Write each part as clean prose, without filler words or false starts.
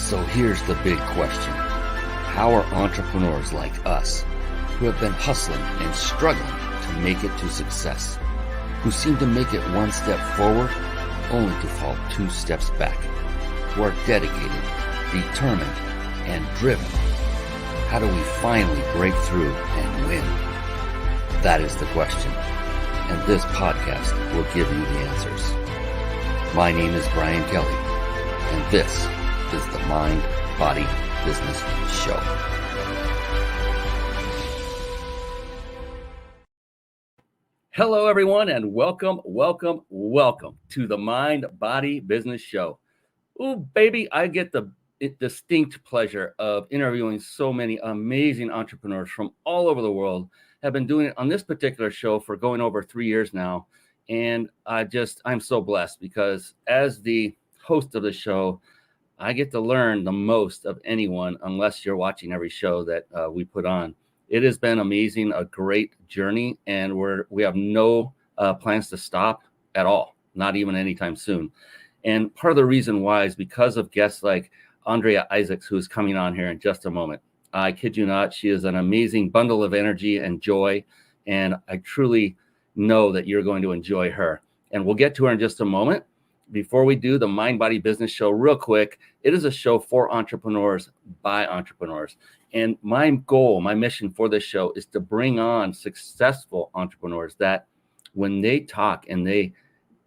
So here's the big question. How are entrepreneurs like us, who have been hustling and struggling to make it to success, who seem to make it one step forward only to fall two steps back, who are dedicated, determined, and driven, how do we finally break through and win? That is the question, and this podcast will give you the answers. My name is Brian Kelly, and this is the Mind, Body, Business Show. Hello, everyone, and welcome to the Mind, Body, Business Show. Ooh, baby, I get the distinct pleasure of interviewing so many amazing entrepreneurs from all over the world. Have been doing it on this particular show for going over 3 years now. And I'm so blessed because as the host of the show, I get to learn the most of anyone, unless you're watching every show that we put on. It has been amazing, a great journey, and we have no plans to stop at all, not even anytime soon. And part of the reason why is because of guests like Andrea Isaacs, who's coming on here in just a moment. I kid you not, she is an amazing bundle of energy and joy, and I truly know that you're going to enjoy her. And we'll get to her in just a moment. Before we do the Mind, Body, Business Show, real quick, it is a show for entrepreneurs by entrepreneurs. And my goal, my mission for this show is to bring on successful entrepreneurs that when they talk and they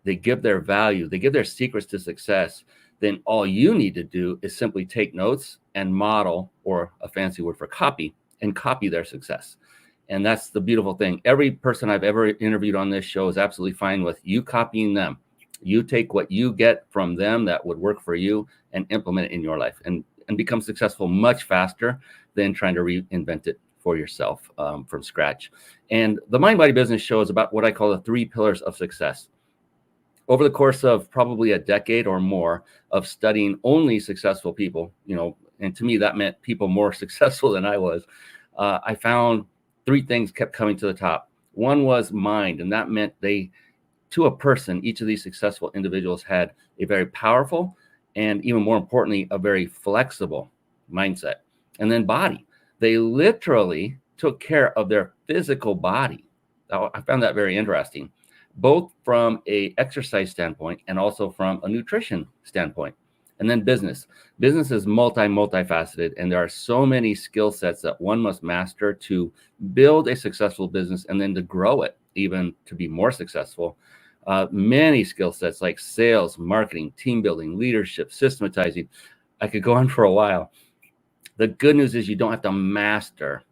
give their value, they give their secrets to success, then all you need to do is simply take notes and model, or a fancy word for copy, and copy their success. And that's the beautiful thing. Every person I've ever interviewed on this show is absolutely fine with you copying them. You take what you get from them that would work for you and implement it in your life and become successful much faster than trying to reinvent it for yourself from scratch. And the Mind, Body, Business Show is about what I call the 3 pillars of success. Over the course of probably a decade or more of studying only successful people, and to me that meant people more successful than I was, I found 3 things kept coming to the top. One was mind, and that meant to a person, each of these successful individuals had a very powerful and, even more importantly, a very flexible mindset. And then body. They literally took care of their physical body. I found that very interesting, both from an exercise standpoint and also from a nutrition standpoint. And then business. Business is multifaceted, and there are so many skill sets that one must master to build a successful business and then to grow it, even to be more successful. Many skill sets like sales, marketing, team building, leadership, systematizing. I could go on for a while. The good news is you don't have to master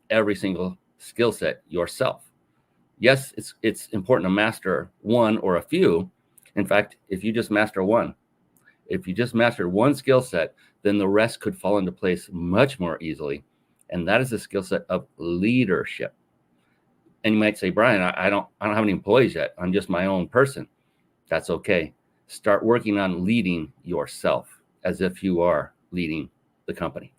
every single skill set yourself. Yes, it's important to master one or a few. In fact, if you just mastered one skill set, then the rest could fall into place much more easily. And that is the skill set of leadership. And you might say, Brian, I don't have any employees yet. I'm just my own person. That's okay. Start working on leading yourself as if you are leading the company.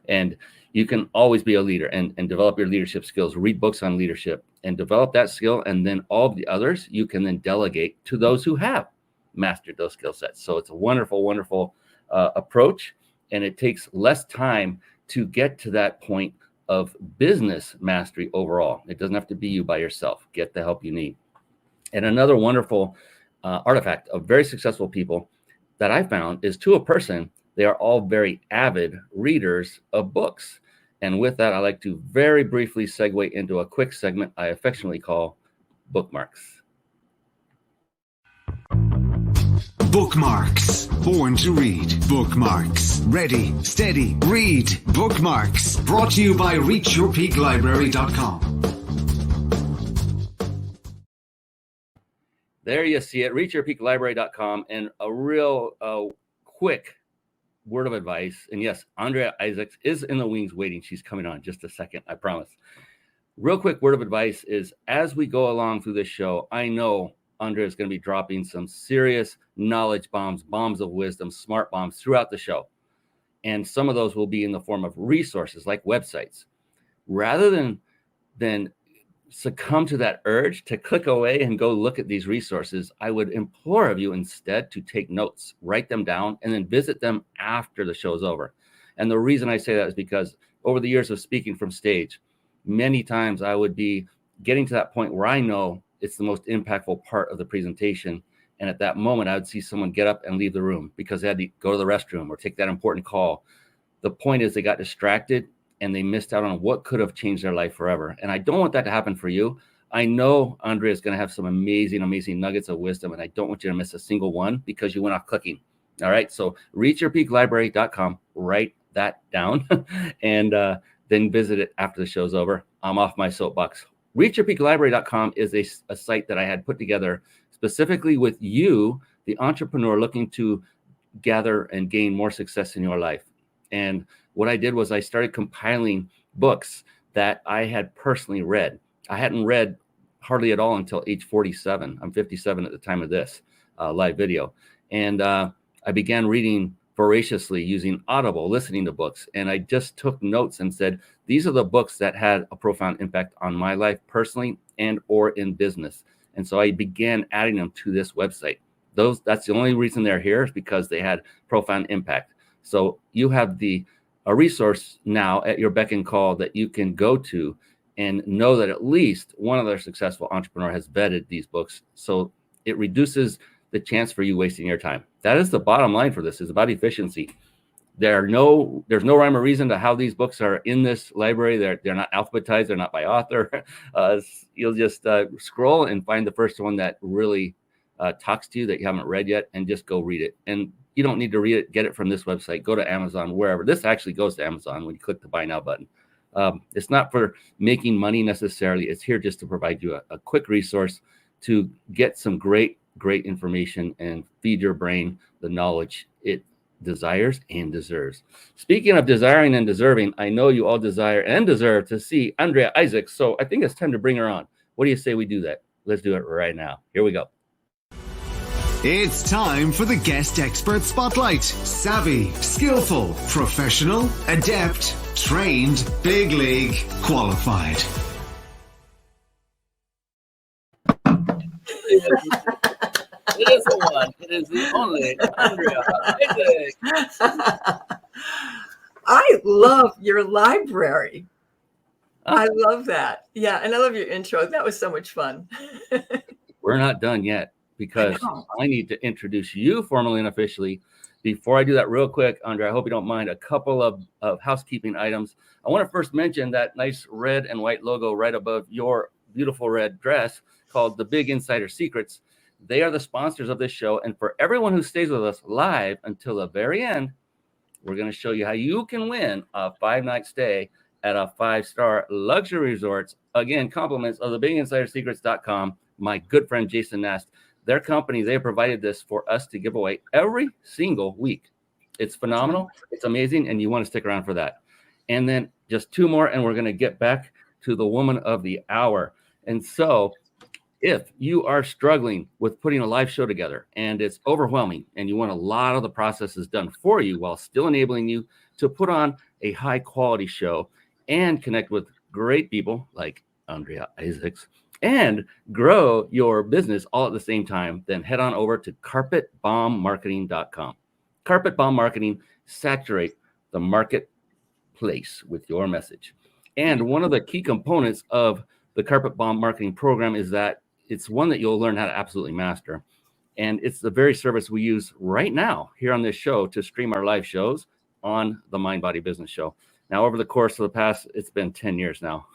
And you can always be a leader and develop your leadership skills. Read books on leadership and develop that skill. And then all of the others, you can then delegate to those who have mastered those skill sets. So it's a wonderful approach. And it takes less time to get to that point of business mastery overall. It doesn't have to be you by yourself. Get the help you need. And another wonderful artifact of very successful people that I found is, to a person, they are all very avid readers of books. And with that, I like to very briefly segue into a quick segment I affectionately call Bookmarks. Bookmarks. Born to read. Bookmarks. Ready, steady, read. Bookmarks. Brought to you by reachyourpeaklibrary.com. There you see it, reachyourpeaklibrary.com. And a real quick word of advice. And yes, Andrea Isaacs is in the wings waiting. She's coming on just a second, I promise. Real quick word of advice is, as we go along through this show, I know Andrea is going to be dropping some serious knowledge bombs of wisdom, smart bombs throughout the show. And some of those will be in the form of resources like websites. Rather than succumb to that urge to click away and go look at these resources, I would implore of you instead to take notes, write them down, and then visit them after the show's over. And the reason I say that is because over the years of speaking from stage, many times I would be getting to that point where I know it's the most impactful part of the presentation. And at that moment, I would see someone get up and leave the room because they had to go to the restroom or take that important call. The point is they got distracted and they missed out on what could have changed their life forever. And I don't want that to happen for you. I know Andrea is going to have some amazing, amazing nuggets of wisdom, and I don't want you to miss a single one because you went off clicking. All right. So reachyourpeaklibrary.com, write that down, and then visit it after the show's over. I'm off my soapbox. Reachyourpeaklibrary.com is a site that I had put together specifically with you, the entrepreneur looking to gather and gain more success in your life. And what I did was I started compiling books that I had personally read. I hadn't read hardly at all until age 47. I'm 57 at the time of this live video. And I began reading voraciously using Audible, listening to books. And I just took notes and said, these are the books that had a profound impact on my life personally and or in business. And so I began adding them to this website. That's the only reason they're here, is because they had profound impact. So you have a resource now at your beck and call that you can go to and know that at least one other successful entrepreneur has vetted these books. So it reduces the chance for you wasting your time. That is the bottom line for this, is about efficiency. There's no rhyme or reason to how these books are in this library. They're not alphabetized. They're not by author. You'll just scroll and find the first one that really talks to you that you haven't read yet, and just go read it. And you don't need to read it, get it from this website, go to Amazon, wherever. This actually goes to Amazon when you click the buy now button. It's not for making money necessarily. It's here just to provide you a quick resource to get some great information and feed your brain the knowledge it desires and deserves. Speaking of desiring and deserving, I know you all desire and deserve to see Andrea Isaacs. So I think it's time to bring her on. What do you say we do that? Let's do it right now. Here we go. It's time for the Guest Expert Spotlight. Savvy, skillful, professional, adept, trained, big league, qualified. It is the one. It is the only Andrea Isaacs. I love your library. I love that. Yeah, and I love your intro. That was so much fun. We're not done yet, because I need to introduce you formally and officially. Before I do that real quick, Andrea, I hope you don't mind, a couple of housekeeping items. I want to first mention that nice red and white logo right above your beautiful red dress called The Big Insider Secrets. They are the sponsors of this show. And for everyone who stays with us live until the very end, we're going to show you how you can win a 5-night stay at a 5-star luxury resort. Again, compliments of thebiginsidersecrets.com. My good friend Jason Nast. Their company, they provided this for us to give away every single week. It's phenomenal. It's amazing. And you want to stick around for that. And then just 2 more, and we're going to get back to the woman of the hour. And so if you are struggling with putting a live show together and it's overwhelming and you want a lot of the processes done for you while still enabling you to put on a high quality show and connect with great people like Andrea Isaacs and grow your business all at the same time, then head on over to carpetbombmarketing.com. Carpet Bomb Marketing, saturate the marketplace with your message. And one of the key components of the Carpet Bomb Marketing program is that it's one that you'll learn how to absolutely master. And it's the very service we use right now here on this show to stream our live shows on the Mind Body Business Show. Now, over the course of the past, it's been 10 years now.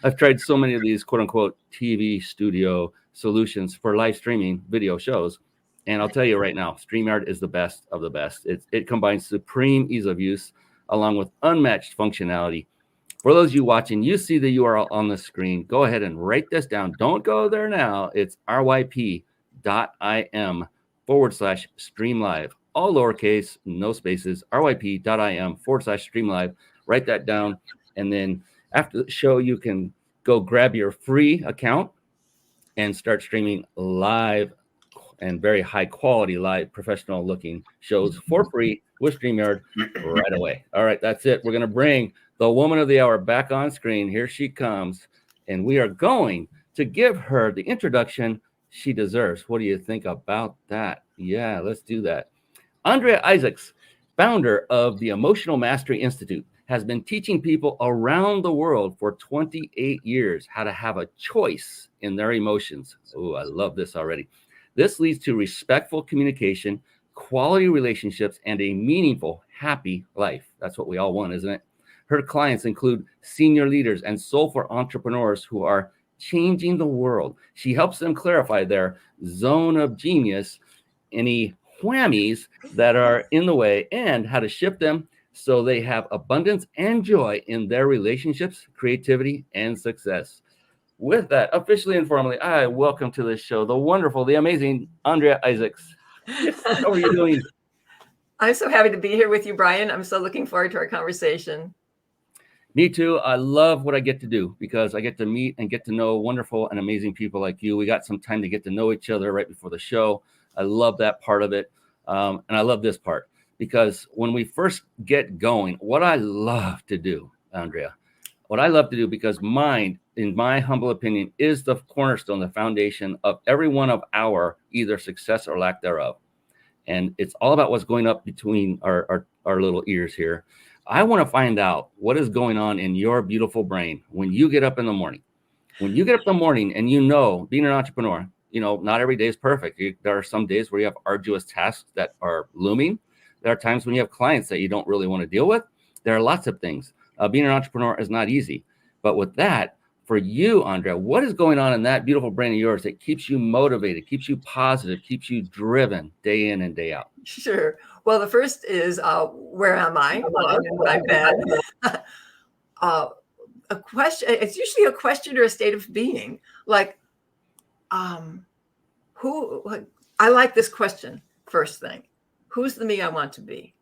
I've tried so many of these quote unquote TV studio solutions for live streaming video shows. And I'll tell you right now, StreamYard is the best of the best. It combines supreme ease of use along with unmatched functionality. For those of you watching, you see the URL on the screen. Go ahead and write this down. Don't go there now. It's ryp.im/streamlive. All lowercase, no spaces, ryp.im/streamlive. Write that down. And then after the show, you can go grab your free account and start streaming live and very high quality live professional looking shows for free with StreamYard right away. All right, that's it. We're going to bring the woman of the hour back on screen. Here she comes. and we are going to give her the introduction she deserves. What do you think about that? Yeah, let's do that. Andrea Isaacs, founder of the Emotional Mastery Institute, has been teaching people around the world for 28 years how to have a choice in their emotions. Oh, I love this already. This leads to respectful communication, quality relationships, and a meaningful, happy life. That's what we all want, isn't it? Her clients include senior leaders and soulful entrepreneurs who are changing the world. She helps them clarify their zone of genius, any whammies that are in the way, and how to shift them so they have abundance and joy in their relationships, creativity, and success. With that, officially and formally, I welcome to the show the wonderful, the amazing Andrea Isaacs. How are you doing? I'm so happy to be here with you, Brian. I'm so looking forward to our conversation. Me too. I love what I get to do because I get to meet and get to know wonderful and amazing people like you. We got some time to get to know each other right before the show. I love that part of it. And I love this part because when we first get going, what I love to do, Andrea, what I love to do, because mind, in my humble opinion, is the cornerstone, the foundation of every one of our either success or lack thereof. And it's all about what's going up between our little ears here. I want to find out what is going on in your beautiful brain when you get up in the morning. When you get up in the morning and being an entrepreneur, not every day is perfect. There are some days where you have arduous tasks that are looming. There are times when you have clients that you don't really want to deal with. There are lots of things. Being an entrepreneur is not easy. But with that, for you, Andrea, what is going on in that beautiful brain of yours that keeps you motivated, keeps you positive, keeps you driven day in and day out? Sure. Well, the first is, where am I? Well, I'm in my bed. A question. It's usually a question or a state of being. Like, I like this question. First thing, who's the me I want to be?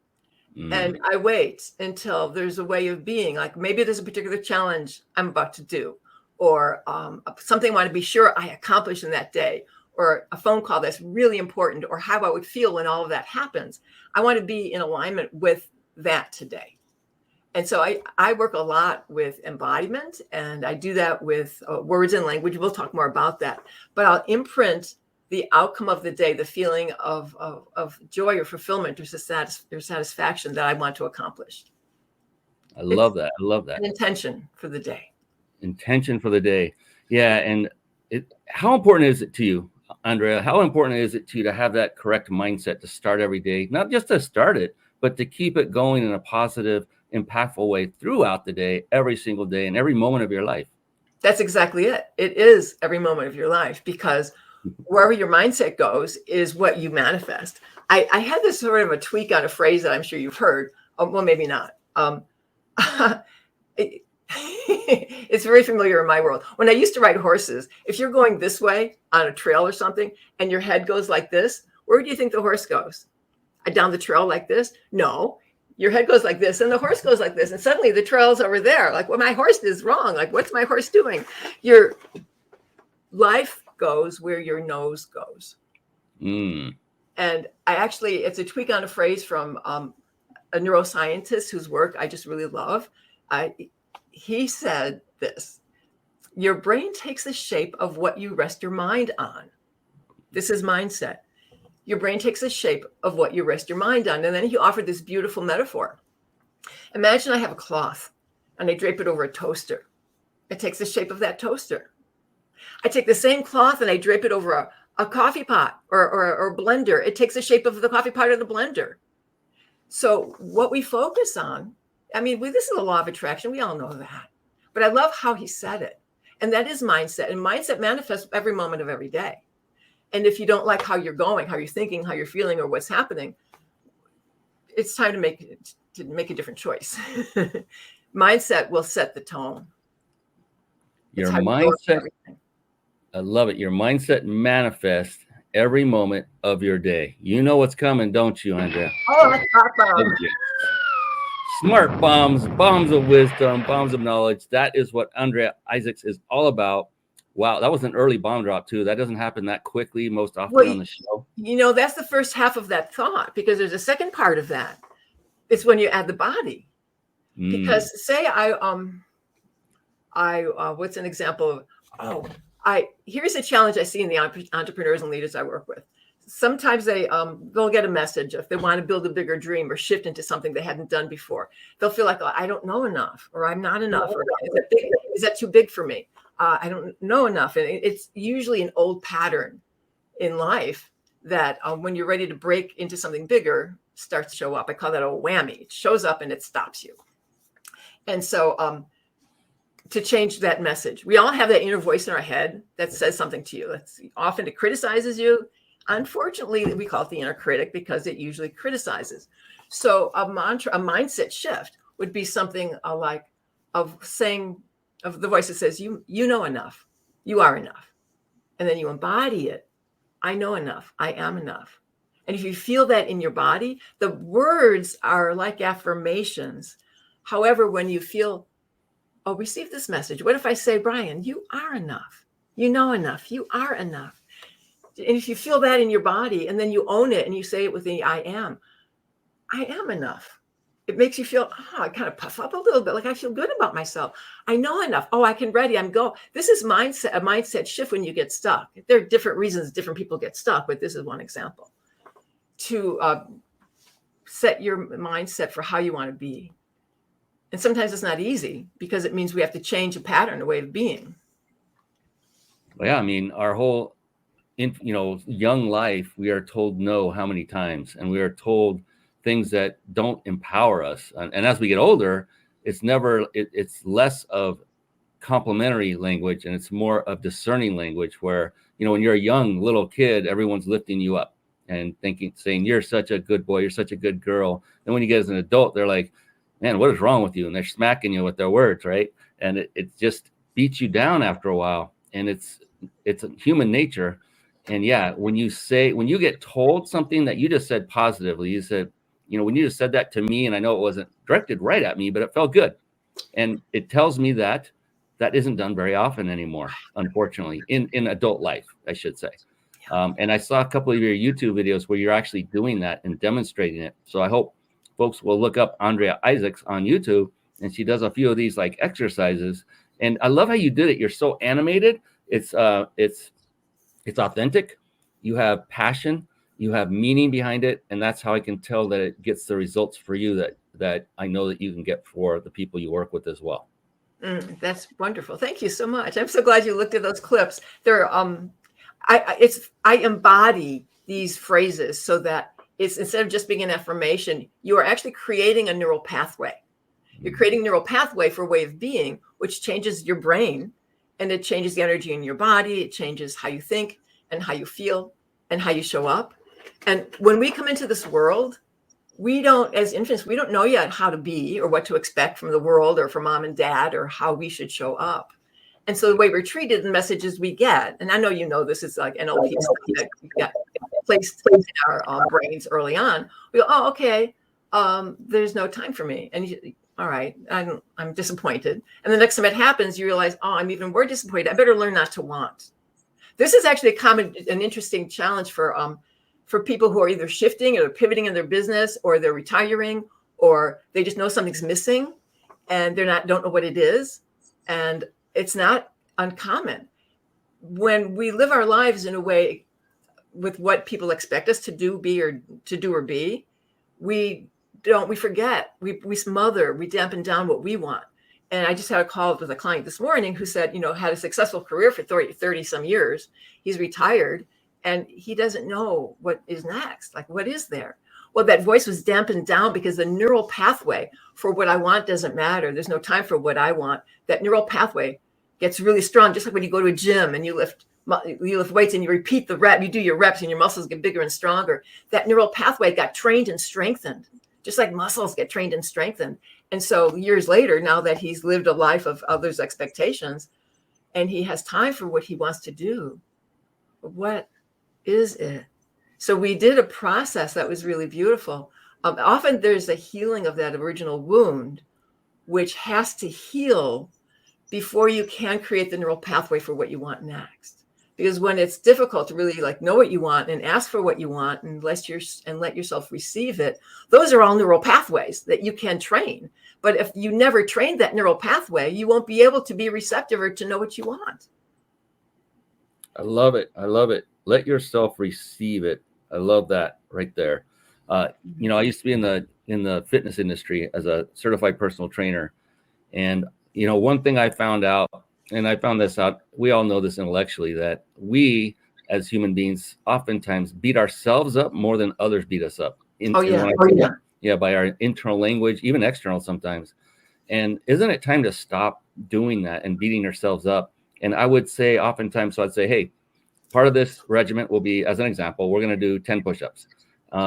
And I wait until there's a way of being. Like maybe there's a particular challenge I'm about to do, or something I want to be sure I accomplish in that day, or a phone call that's really important, or how I would feel when all of that happens. I want to be in alignment with that today. And so I work a lot with embodiment, and I do that with words and language. We'll talk more about that. But I'll imprint the outcome of the day, the feeling of joy or fulfillment or satisfaction that I want to accomplish. I love that. I love that. An intention for the day. Intention for the day. Yeah. And how important is it to you, Andrea? How important is it to you to have that correct mindset to start every day? Not just to start it, but to keep it going in a positive, impactful way throughout the day, every single day, and every moment of your life. That's exactly it. It is every moment of your life, because wherever your mindset goes is what you manifest. I had this sort of a tweak on a phrase that I'm sure you've heard. Well, maybe not. It's very familiar in my world. When I used to ride horses, if you're going this way on a trail or something and your head goes like this, where do you think the horse goes? Down the trail like this? No, your head goes like this and the horse goes like this. And suddenly the trail's over there. Like, well, my horse is wrong. Like, what's my horse doing? Your life goes where your nose goes. And it's a tweak on a phrase from a neuroscientist whose work I just really love. He said this: your brain takes the shape of what you rest your mind on. This is mindset. Your brain takes the shape of what you rest your mind on. And then he offered this beautiful metaphor. Imagine I have a cloth and I drape it over a toaster. It takes the shape of that toaster. I take the same cloth and I drape it over a coffee pot or a blender. It takes the shape of the coffee pot or the blender. So what we focus on, this is the law of attraction. We all know that. But I love how he said it. And that is mindset. And mindset manifests every moment of every day. And if you don't like how you're going, how you're thinking, how you're feeling, or what's happening, it's time to make a different choice. Mindset will set the tone. Your mindset, I love it. Your mindset manifests every moment of your day. You know what's coming, don't you, Andrea? Oh, that's awesome. Smart bombs of wisdom, bombs of knowledge. That is what Andrea Isaacs is all about. Wow, that was an early bomb drop too. That doesn't happen that quickly most often on the show. That's the first half of that thought, because there's a second part of that. It's when you add the body. Because say What's an example of, here's a challenge I see in the entrepreneurs and leaders I work with. Sometimes they'll get a message if they want to build a bigger dream or shift into something they hadn't done before. They'll feel like, oh, I don't know enough, or I'm not enough, or is that too big for me? I don't know enough. And it's usually an old pattern in life that when you're ready to break into something bigger, starts to show up. I call that a whammy. It shows up and it stops you. And so to change that message, we all have that inner voice in our head that says something to you. That's often it criticizes you. Unfortunately, we call it the inner critic because it usually criticizes. So a mindset shift would be something like of the voice that says, you know enough, you are enough. And then you embody it. I know enough, I am enough. And if you feel that in your body, the words are like affirmations. However, when you feel, oh, receive this message. What if I say, Brian, you are enough. You know enough. You are enough. And if you feel that in your body and then you own it and you say it with the I am enough. It makes you feel, I kind of puff up a little bit. Like I feel good about myself. I know enough. Oh, I can ready. I'm go. This is a mindset shift when you get stuck. There are different reasons different people get stuck, but this is one example. To set your mindset for how you want to be. And sometimes it's not easy because it means we have to change a pattern, a way of being. Well, yeah, I mean, our whole, young life, we are told no how many times, and we are told things that don't empower us. And as we get older, it's less of complimentary language and it's more of discerning language where, when you're a young little kid, everyone's lifting you up and saying, you're such a good boy, you're such a good girl. And when you get as an adult, they're like, man, what is wrong with you? And they're smacking you with their words, right? And it just beats you down after a while. And it's human nature. And yeah, when you get told something that you just said positively, you said, when you just said that to me, and I know it wasn't directed right at me, but it felt good. And it tells me that isn't done very often anymore, unfortunately, in adult life, I should say. And I saw a couple of your YouTube videos where you're actually doing that and demonstrating it. So I hope folks will look up Andrea Isaacs on YouTube, and she does a few of these like exercises. And I love how you did it. You're so animated. It's authentic. You have passion. You have meaning behind it. And that's how I can tell that it gets the results for you that I know that you can get for the people you work with as well. That's wonderful. Thank you so much. I'm so glad you looked at those clips. I embody these phrases so that it's instead of just being an affirmation, you are actually creating a neural pathway. You're creating a neural pathway for a way of being, which changes your brain and it changes the energy in your body. It changes how you think and how you feel and how you show up. And when we come into this world, as infants, we don't know yet how to be or what to expect from the world or from mom and dad or how we should show up. And so the way we're treated, the messages we get, and I know you know this is like NLP stuff that we get placed in our brains early on. We go, oh, okay, there's no time for me. And all right, I'm disappointed. And the next time it happens, you realize, oh, I'm even more disappointed. I better learn not to want. This is actually an interesting challenge for people who are either shifting or pivoting in their business, or they're retiring, or they just know something's missing and don't know what it is. And it's not uncommon when we live our lives in a way with what people expect us to do or be, we forget, we smother, we dampen down what we want. And I just had a call with a client this morning who said, had a successful career for 30 some years. He's retired and he doesn't know what is next. Like, what is there? Well, that voice was dampened down because the neural pathway for what I want doesn't matter. There's no time for what I want. That neural pathway gets really strong, just like when you go to a gym and you lift weights and you repeat the rep, you do your reps and your muscles get bigger and stronger. That neural pathway got trained and strengthened, just like muscles get trained and strengthened. And so years later, now that he's lived a life of others' expectations and he has time for what he wants to do, what is it? So we did a process that was really beautiful. Often there's a healing of that original wound, which has to heal before you can create the neural pathway for what you want next. Because when it's difficult to really like know what you want and ask for what you want and let yourself receive it, those are all neural pathways that you can train. But if you never trained that neural pathway, you won't be able to be receptive or to know what you want. I love it. I love it. Let yourself receive it. I love that right there. I used to be in the fitness industry as a certified personal trainer. And, one thing I found out, and I found this out, we all know this intellectually, that we as human beings oftentimes beat ourselves up more than others beat us up. By our internal language, even external sometimes. And isn't it time to stop doing that and beating ourselves up? And I would say oftentimes, so I'd say, hey, part of this regiment will be, as an example, we're going to do 10 push-ups.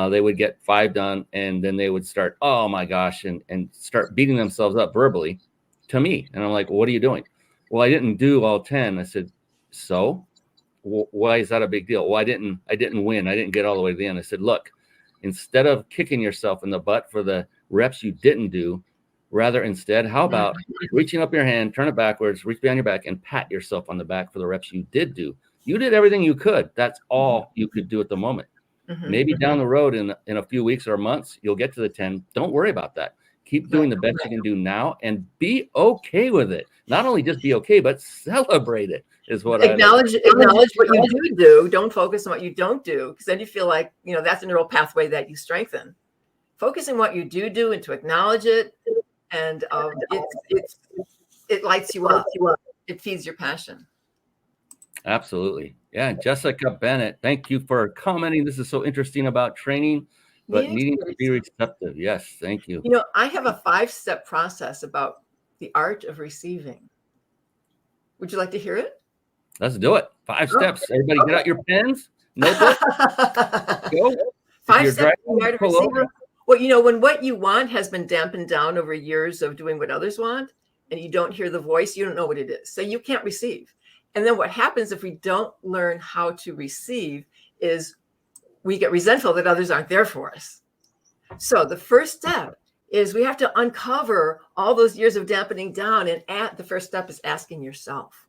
They would get 5 done, and then they would start, oh my gosh, and start beating themselves up verbally to me. And I'm like, well, what are you doing? Well, I didn't do all 10. I said, so why is that a big deal? Well, I didn't win. I didn't get all the way to the end. I said, look, instead of kicking yourself in the butt for the reps you didn't do, instead, how about reaching up your hand, turn it backwards, reach behind your back, and pat yourself on the back for the reps you did do. You did everything you could. That's all you could do at the moment. Maybe down the road in a few weeks or months, you'll get to the 10. Don't worry about that. Keep doing the best you can do now and be okay with it. Not only just be okay, but celebrate it is what acknowledge what you do. Don't focus on what you don't do, because then you feel like, that's a neural pathway that you strengthen. Focus on what you do and to acknowledge it. And it lights you up. It feeds your passion. Absolutely. Yeah. Jessica Bennett, thank you for commenting. This is so interesting about training, but needing to be receptive. Yes. Thank you. I have a 5-step process about the art of receiving. Would you like to hear it? Let's do it. 5 steps. Everybody get out your pens, notebook. Go. 5 steps. Well, when what you want has been dampened down over years of doing what others want, and you don't hear the voice, you don't know what it is. So you can't receive. And then what happens if we don't learn how to receive is we get resentful that others aren't there for us. So the first step is we have to uncover all those years of dampening down. And the first step is asking yourself,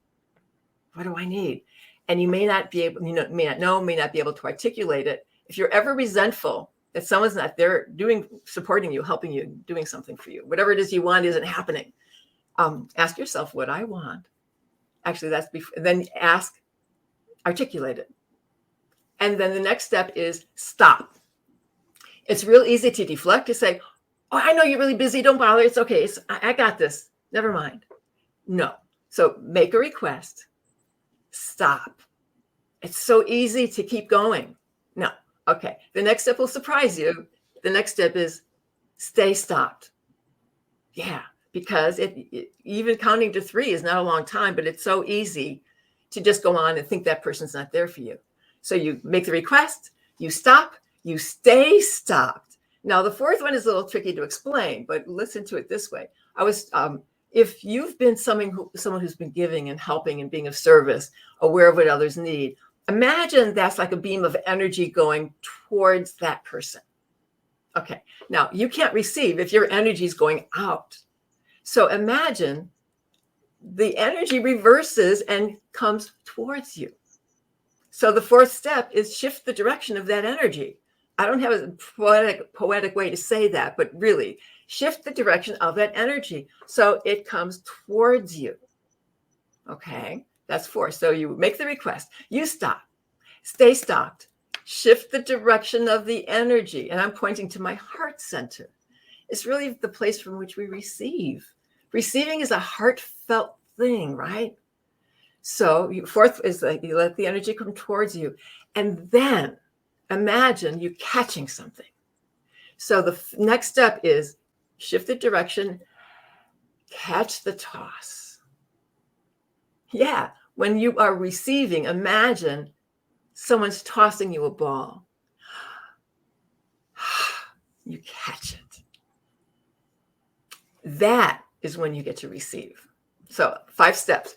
what do I need? And you may not be able, may not be able to articulate it. If you're ever resentful that someone's not there supporting you, helping you, doing something for you, whatever it is you want isn't happening. Ask yourself what I want. Actually, that's before, then articulate it. And then the next step is stop. It's real easy to deflect, to say, oh, I know you're really busy. Don't bother. It's okay. I got this. Never mind. No. So make a request. Stop. It's so easy to keep going. No. Okay. The next step will surprise you. The next step is stay stopped. Yeah. Because even counting to 3 is not a long time, but it's so easy to just go on and think that person's not there for you. So you make the request, you stop, you stay stopped. Now, the 4th one is a little tricky to explain, but listen to it this way. If you've been someone who's been giving and helping and being of service, aware of what others need, imagine that's like a beam of energy going towards that person. Okay. Now, you can't receive if your energy is going out. So imagine the energy reverses and comes towards you. So the 4th step is shift the direction of that energy. I don't have a poetic way to say that, but really shift the direction of that energy so it comes towards you. Okay, that's 4. So you make the request, you stop, stay stopped, shift the direction of the energy. And I'm pointing to my heart center. It's really the place from which we receive. Receiving is a heartfelt thing, right? So 4th is like you let the energy come towards you. And then imagine you catching something. So the next step is shift the direction, catch the toss. Yeah, when you are receiving, imagine someone's tossing you a ball. You catch it. That is when you get to receive. So 5 steps.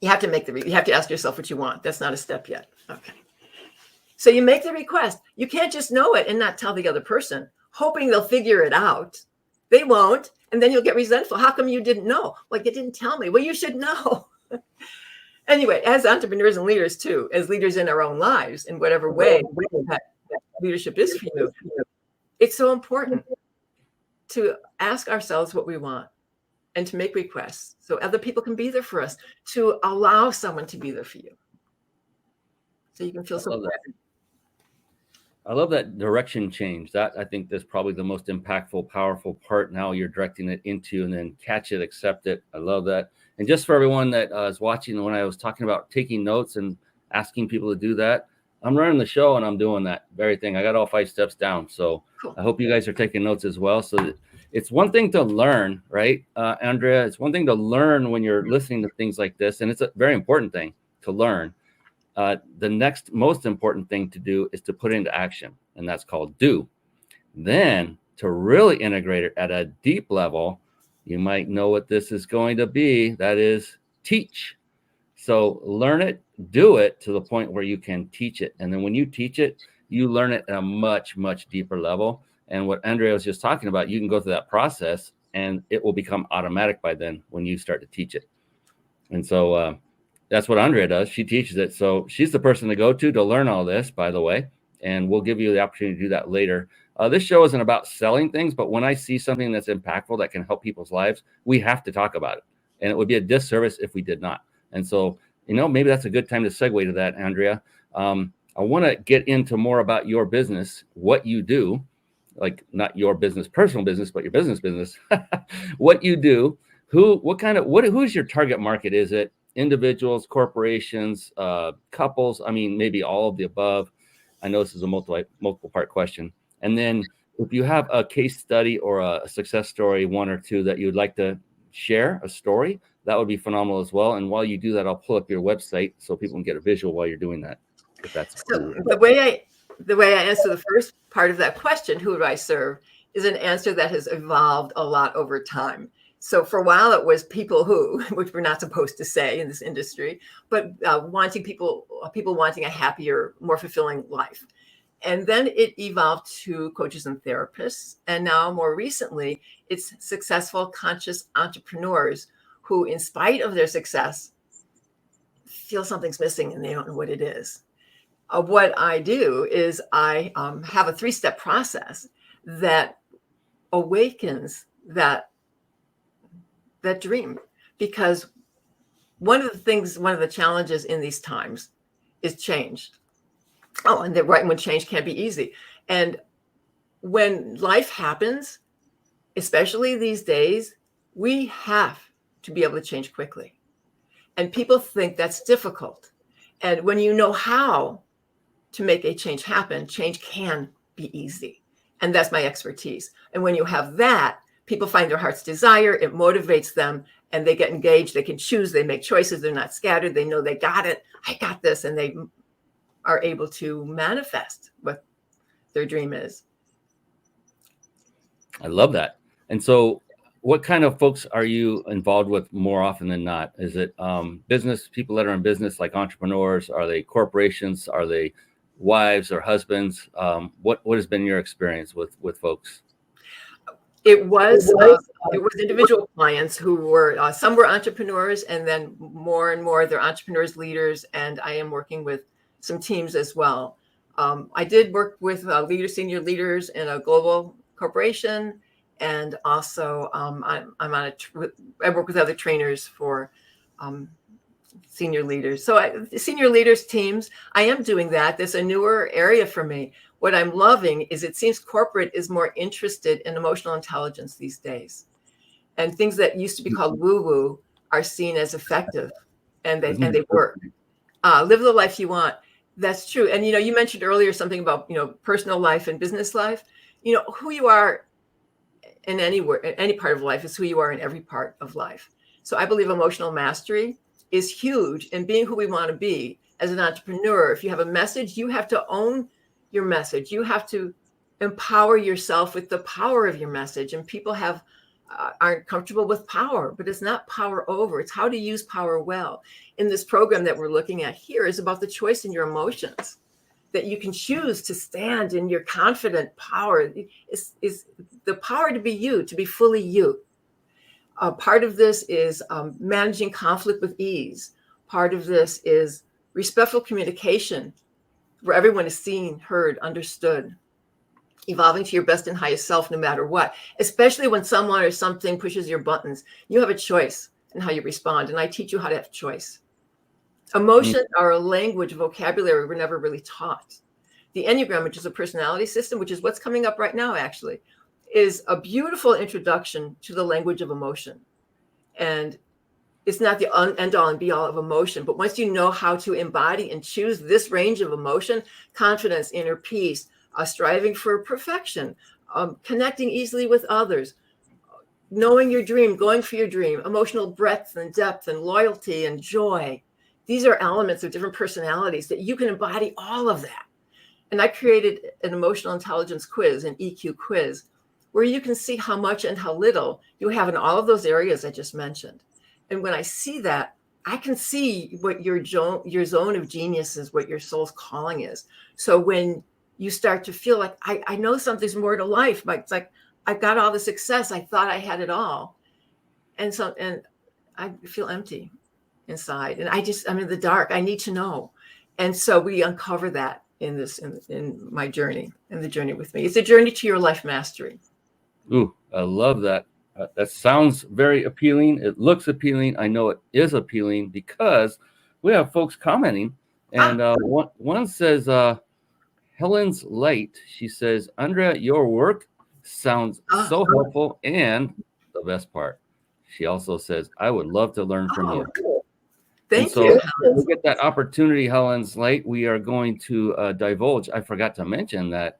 You have to ask yourself what you want. That's not a step yet. Okay. So you make the request. You can't just know it and not tell the other person, hoping they'll figure it out. They won't. And then you'll get resentful. How come you didn't know? Like, you didn't tell me. Well, you should know. And Anyway, as entrepreneurs and leaders too, as leaders in our own lives, in whatever way that leadership is for you, it's so important to ask ourselves what we want and to make requests so other people can be there for us, to allow someone to be there for you. So you can feel so good. I love that direction change. That, I think, is probably the most impactful, powerful part. Now you're directing it into, and then catch it, accept it. I love that. And just for everyone that is watching, when I was talking about taking notes and asking people to do that, I'm running the show and I'm doing that very thing. I got all 5 steps down. So cool. I hope you guys are taking notes as well. So it's one thing to learn, right, Andrea? It's one thing to learn when you're listening to things like this. And it's a very important thing to learn. The next most important thing to do is to put into action, and that's called do. Then to really integrate it at a deep level, you might know what this is going to be. That is teach. So learn it, do it to the point where you can teach it. And then when you teach it, you learn it at a much, much deeper level. And what Andrea was just talking about, you can go through that process and it will become automatic by then when you start to teach it. And so, that's what Andrea does. She teaches it. So she's the person to go to learn all this, by the way. And we'll give you the opportunity to do that later. This show isn't about selling things, but when I see something that's impactful that can help people's lives, we have to talk about it. And it would be a disservice if we did not. And so, maybe that's a good time to segue to that, Andrea. I want to get into more about your business, what you do, like not your business, personal business, but your business, what you do, who's your target market? Is it individuals, corporations, couples? I mean, maybe all of the above. I know this is a multiple part question. And then if you have a case study or a success story, 1 or 2 that you'd like to share, a story, that would be phenomenal as well. And while you do that, I'll pull up your website so people can get a visual while you're doing that. If that's so cool. The way I answer the first part of that question, who do I serve, is an answer that has evolved a lot over time. So for a while, it was people who, which we're not supposed to say in this industry, but people wanting a happier, more fulfilling life. And then it evolved to coaches and therapists. And now more recently, it's successful, conscious entrepreneurs who, in spite of their success, feel something's missing and they don't know what it is. What I do is I have a 3-step process that awakens that dream, because one of the challenges in these times is change. Oh, and when change can't be easy. And when life happens, especially these days, we have to be able to change quickly. And people think that's difficult. And when you know how to make a change happen, change can be easy. And that's my expertise. And when you have that, people find their heart's desire, it motivates them, and they get engaged, they can choose, they make choices, they're not scattered, they know they got it, I got this, and they are able to manifest what their dream is. I love that. And so what kind of folks are you involved with more often than not? Is it business, people that are in business, like entrepreneurs? Are they corporations? Are they wives or husbands? What has been your experience with folks? It was individual clients who were, some were entrepreneurs, and then more and more they're entrepreneurs, leaders, and I am working with some teams as well. I did work with senior leaders in a global corporation, and also I work with other trainers for senior leaders. So senior leaders teams, I am doing that. There's a newer area for me. What I'm loving is it seems corporate is more interested in emotional intelligence these days. And things that used to be called woo-woo are seen as effective, and they work. Live the life you want. That's true. And, you mentioned earlier something about, personal life and business life. Who you are in any part of life is who you are in every part of life. So I believe emotional mastery is huge in being who we want to be as an entrepreneur. If you have a message, you have to own your message. You have to empower yourself with the power of your message. And people aren't comfortable with power, but it's not power over. It's how to use power well. In this program that we're looking at here is about the choice in your emotions, that you can choose to stand in your confident power. Is the power to be you, to be fully you. Part of this is managing conflict with ease. Part of this is respectful communication, where everyone is seen, heard, understood, evolving to your best and highest self no matter what, especially when someone or something pushes your buttons. You have a choice in how you respond, and I teach you how to have choice. Emotion are a language, vocabulary we're never really taught. The Enneagram, which is a personality system, which is what's coming up right now, actually, is a beautiful introduction to the language of emotion. And it's not the end all and be all of emotion, but once you know how to embody and choose this range of emotion, confidence, inner peace, striving for perfection, connecting easily with others, knowing your dream, going for your dream, emotional breadth and depth and loyalty and joy. These are elements of different personalities that you can embody all of that. And I created an emotional intelligence quiz, an EQ quiz, where you can see how much and how little you have in all of those areas I just mentioned. And when I see that, I can see what your zone of genius is, what your soul's calling is. So when you start to feel like, I know something's more to life, but it's like, I've got all the success. I thought I had it all. And I feel empty inside. And I'm in the dark. I need to know. And so we uncover that in my journey, in the journey with me. It's a journey to your life mastery. Ooh, I love that. That sounds very appealing. It looks appealing. I know it is appealing because we have folks commenting. And one says, Helen's Light. She says, Andrea, your work sounds so helpful. And the best part, she also says, I would love to learn from you. Cool. Thank you. When we get that opportunity, Helen's Light, we are going to divulge. I forgot to mention that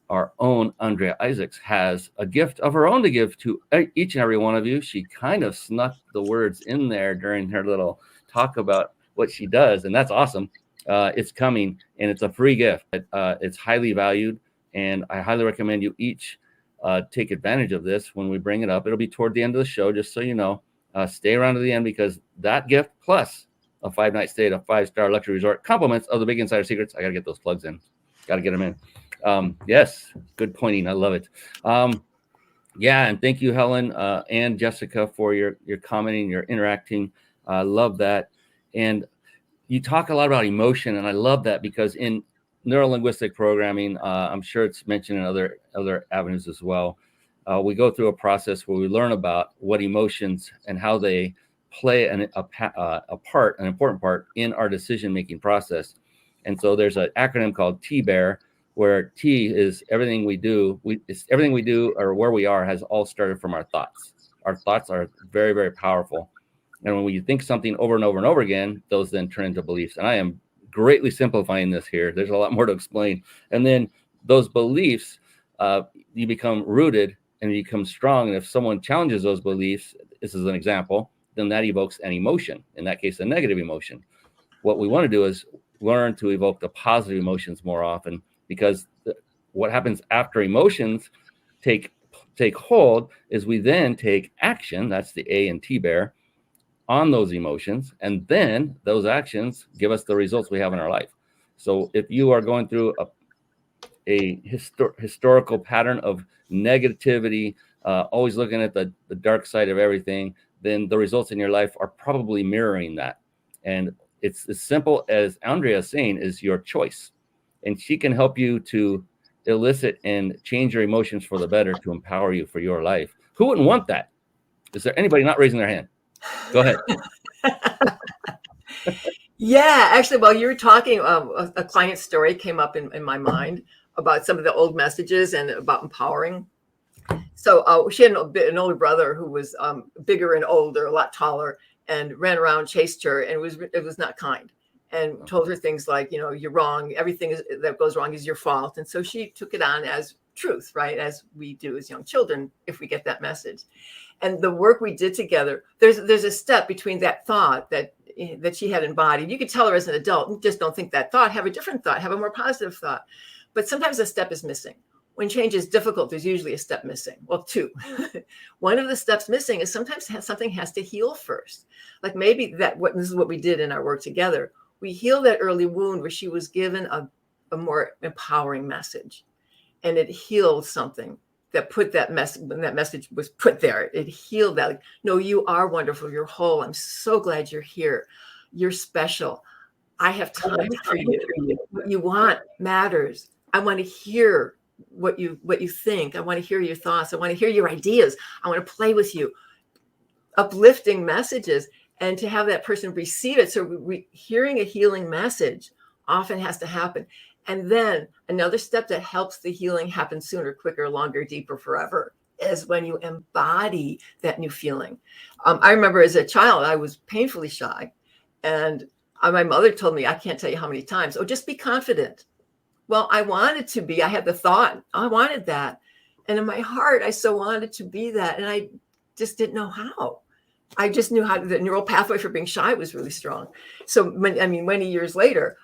our own Andrea Isaacs has a gift of her own to give to each and every one of you. She kind of snuck the words in there during her little talk about what she does, and that's awesome. It's coming, and it's a free gift. It's highly valued, and I highly recommend you each take advantage of this when we bring it up. It'll be toward the end of the show, just so you know. Stay around to the end, because that gift plus a 5-night stay at a 5-star luxury resort, compliments of the Big Insider Secrets. I got to get those plugs in. Got to get them in. Yes, good pointing. I love it. Yeah, and thank you, Helen and Jessica, for your commenting, your interacting. I love that. And you talk a lot about emotion, and I love that, because in neurolinguistic programming, I'm sure it's mentioned in other avenues as well. We go through a process where we learn about what emotions and how they play an important part in our decision-making process. And so there's an acronym called T-BEAR, where T is everything we do. Everything we do or where we are has all started from our thoughts. Our thoughts are very, very powerful. And when we think something over and over and over again, those then turn into beliefs. And I am greatly simplifying this here. There's a lot more to explain. And then those beliefs, you become rooted and you become strong. And if someone challenges those beliefs, this is an example, then that evokes an emotion. In that case, a negative emotion. What we want to do is learn to evoke the positive emotions more often, because what happens after emotions take hold is we then take action. That's the A in T-BEAR, on those emotions, and then those actions give us the results we have in our life. So if you are going through a historical pattern of negativity, always looking at the dark side of everything, then the results in your life are probably mirroring that. And it's as simple as Andrea is saying, is your choice. And she can help you to elicit and change your emotions for the better, to empower you for your life. Who wouldn't want that? Is there anybody not raising their hand? Go ahead. Yeah, actually, while you were talking, a client story came up in my mind about some of the old messages and about empowering. So she had an older brother who was bigger and older, a lot taller, and ran around, chased her, and it was not kind, and told her things like, you're wrong. Everything that goes wrong is your fault. And so she took it on as truth, right? As we do as young children, if we get that message. And the work we did together, there's a step between that thought that she had embodied. You could tell her as an adult, just don't think that thought, have a different thought, have a more positive thought. But sometimes a step is missing. When change is difficult, there's usually a step missing. Well, two. One of the steps missing is sometimes something has to heal first. Like maybe this is what we did in our work together. We healed that early wound where she was given a more empowering message. And it healed something that put that message, when that message was put there, it healed that. Like, no, you are wonderful. You're whole. I'm so glad you're here. You're special. I have time for you. What you want matters. I want to hear what you think. I want to hear your thoughts. I want to hear your ideas. I want to play with you. Uplifting messages, and to have that person receive it. So hearing a healing message often has to happen. And then another step that helps the healing happen sooner, quicker, longer, deeper, forever is when you embody that new feeling. I remember as a child, I was painfully shy. And my mother told me, I can't tell you how many times, oh, just be confident. Well, I wanted to be. I had the thought, I wanted that. And in my heart, I so wanted to be that. And I just didn't know how. I just knew how the neural pathway for being shy was really strong. So, many years later,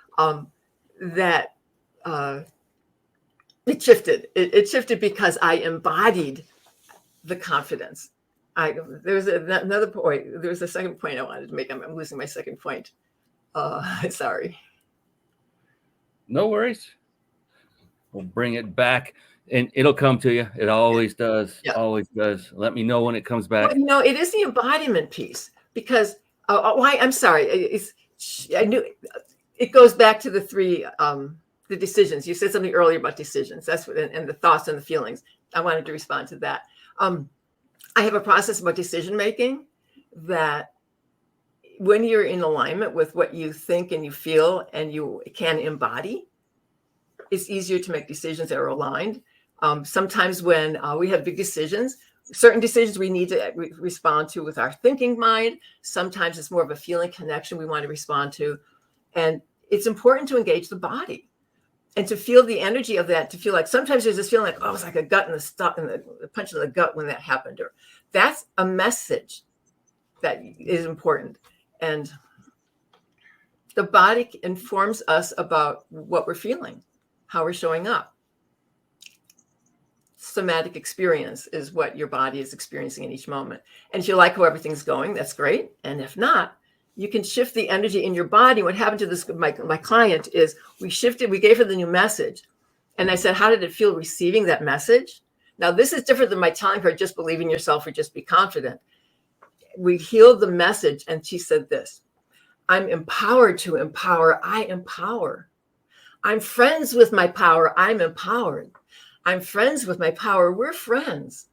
that it shifted. It shifted because I embodied the confidence. There's another point. There's a second point I wanted to make. I'm losing my second point. Sorry. No worries. We'll bring it back, and it'll come to you. It always does. Yeah. Always does. Let me know when it comes back. Well, it is the embodiment piece, because why? I'm sorry. I knew it goes back to the three the decisions. You said something earlier about decisions. That's what, and the thoughts and the feelings. I wanted to respond to that. I have a process about decision making that when you're in alignment with what you think and you feel and you can embody, it's easier to make decisions that are aligned. Sometimes when we have big decisions, certain decisions we need to respond to with our thinking mind. Sometimes it's more of a feeling connection we want to respond to. And it's important to engage the body and to feel the energy of that, to feel like sometimes there's this feeling like, oh, it's like a gut in the stomach, and the punch in the gut when that happened. Or that's a message that is important. And the body informs us about what we're feeling, how we're showing up. Somatic experience is what your body is experiencing in each moment. And if you like how everything's going, that's great. And if not, you can shift the energy in your body. What happened to this, my client, is we gave her the new message. And I said, how did it feel receiving that message? Now, this is different than my telling her, just believe in yourself or just be confident. We healed the message. And she said this: I'm empowered to empower. I empower. I'm friends with my power. I'm empowered. I'm friends with my power. We're friends.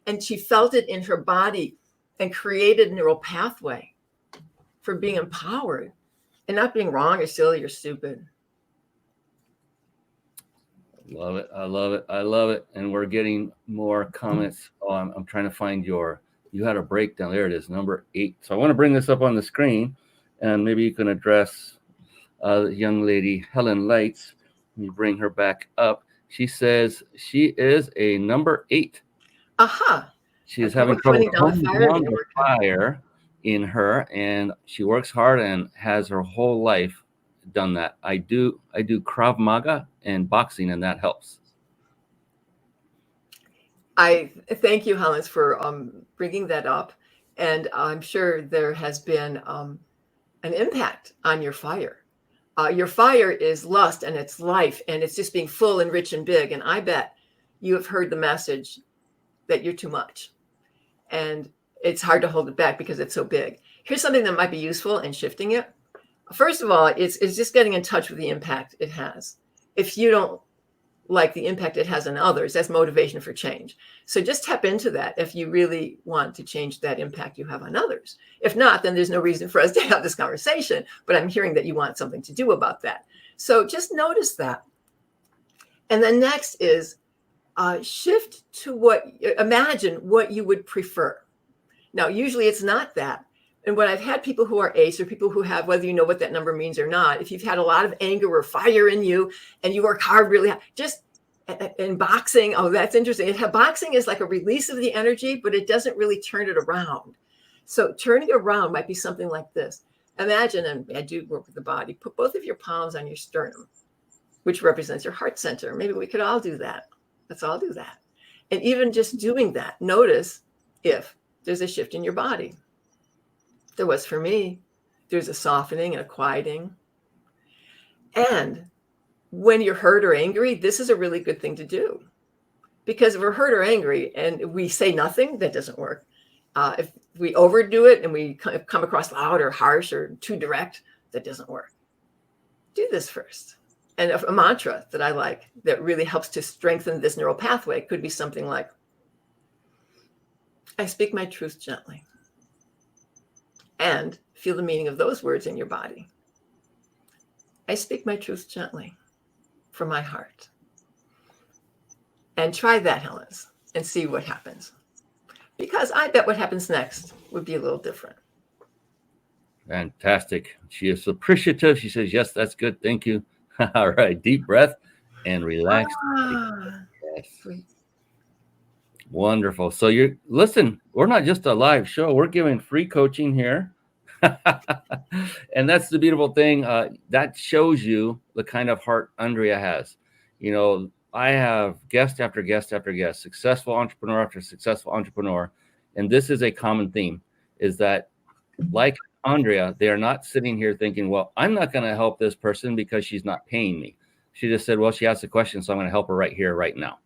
And she felt it in her body and created a neural pathway for being empowered and not being wrong or silly or stupid. Love it. I love it. I love it. And we're getting more comments. Oh, I'm trying to find you had a breakdown. There it is, number 8. So I want to bring this up on the screen, and maybe you can address the young lady, Helen Lights. Let me bring her back up. She says she is a number 8. Aha. She is having trouble putting down the fire in her, and she works hard and has her whole life done that. I do Krav Maga and boxing, and that helps. I thank you, Helen, for bringing that up. And I'm sure there has been an impact on your fire. Your fire is lust and it's life, and it's just being full and rich and big. And I bet you have heard the message that you're too much. And it's hard to hold it back because it's so big. Here's something that might be useful in shifting it. First of all, it's just getting in touch with the impact it has. If you don't like the impact it has on others, that's motivation for change. So just tap into that if you really want to change that impact you have on others. If not, then there's no reason for us to have this conversation, but I'm hearing that you want something to do about that. So just notice that. And then next is shift to imagine what you would prefer. Now, usually it's not that. And when I've had people who are ACE, or people who have, whether you know what that number means or not, if you've had a lot of anger or fire in you and you work hard, really hard, just in boxing, oh, that's interesting. Boxing is like a release of the energy, but it doesn't really turn it around. So turning it around might be something like this. Imagine, and I do work with the body, put both of your palms on your sternum, which represents your heart center. Maybe we could all do that. Let's all do that. And even just doing that, notice if there's a shift in your body. There was for me. There's a softening and a quieting. And when you're hurt or angry, this is a really good thing to do. Because if we're hurt or angry and we say nothing, that doesn't work. If we overdo it and we come across loud or harsh or too direct, that doesn't work. Do this first. And a mantra that I like that really helps to strengthen this neural pathway could be something like, I speak my truth gently. And feel the meaning of those words in your body. I speak my truth gently from my heart. And try that, Helens, and see what happens. Because I bet what happens next would be a little different. Fantastic. She is appreciative. She says, yes, that's good. Thank you. All right. Deep breath and relax. Yes. Sweet. Wonderful. So listen, we're not just a live show. We're giving free coaching here. And that's the beautiful thing. That shows you the kind of heart Andrea has. I have guest after guest after guest, successful entrepreneur after successful entrepreneur. And this is a common theme, is that like Andrea, they are not sitting here thinking, well, I'm not going to help this person because she's not paying me. She just said, well, she asked a question, so I'm going to help her right here, right now.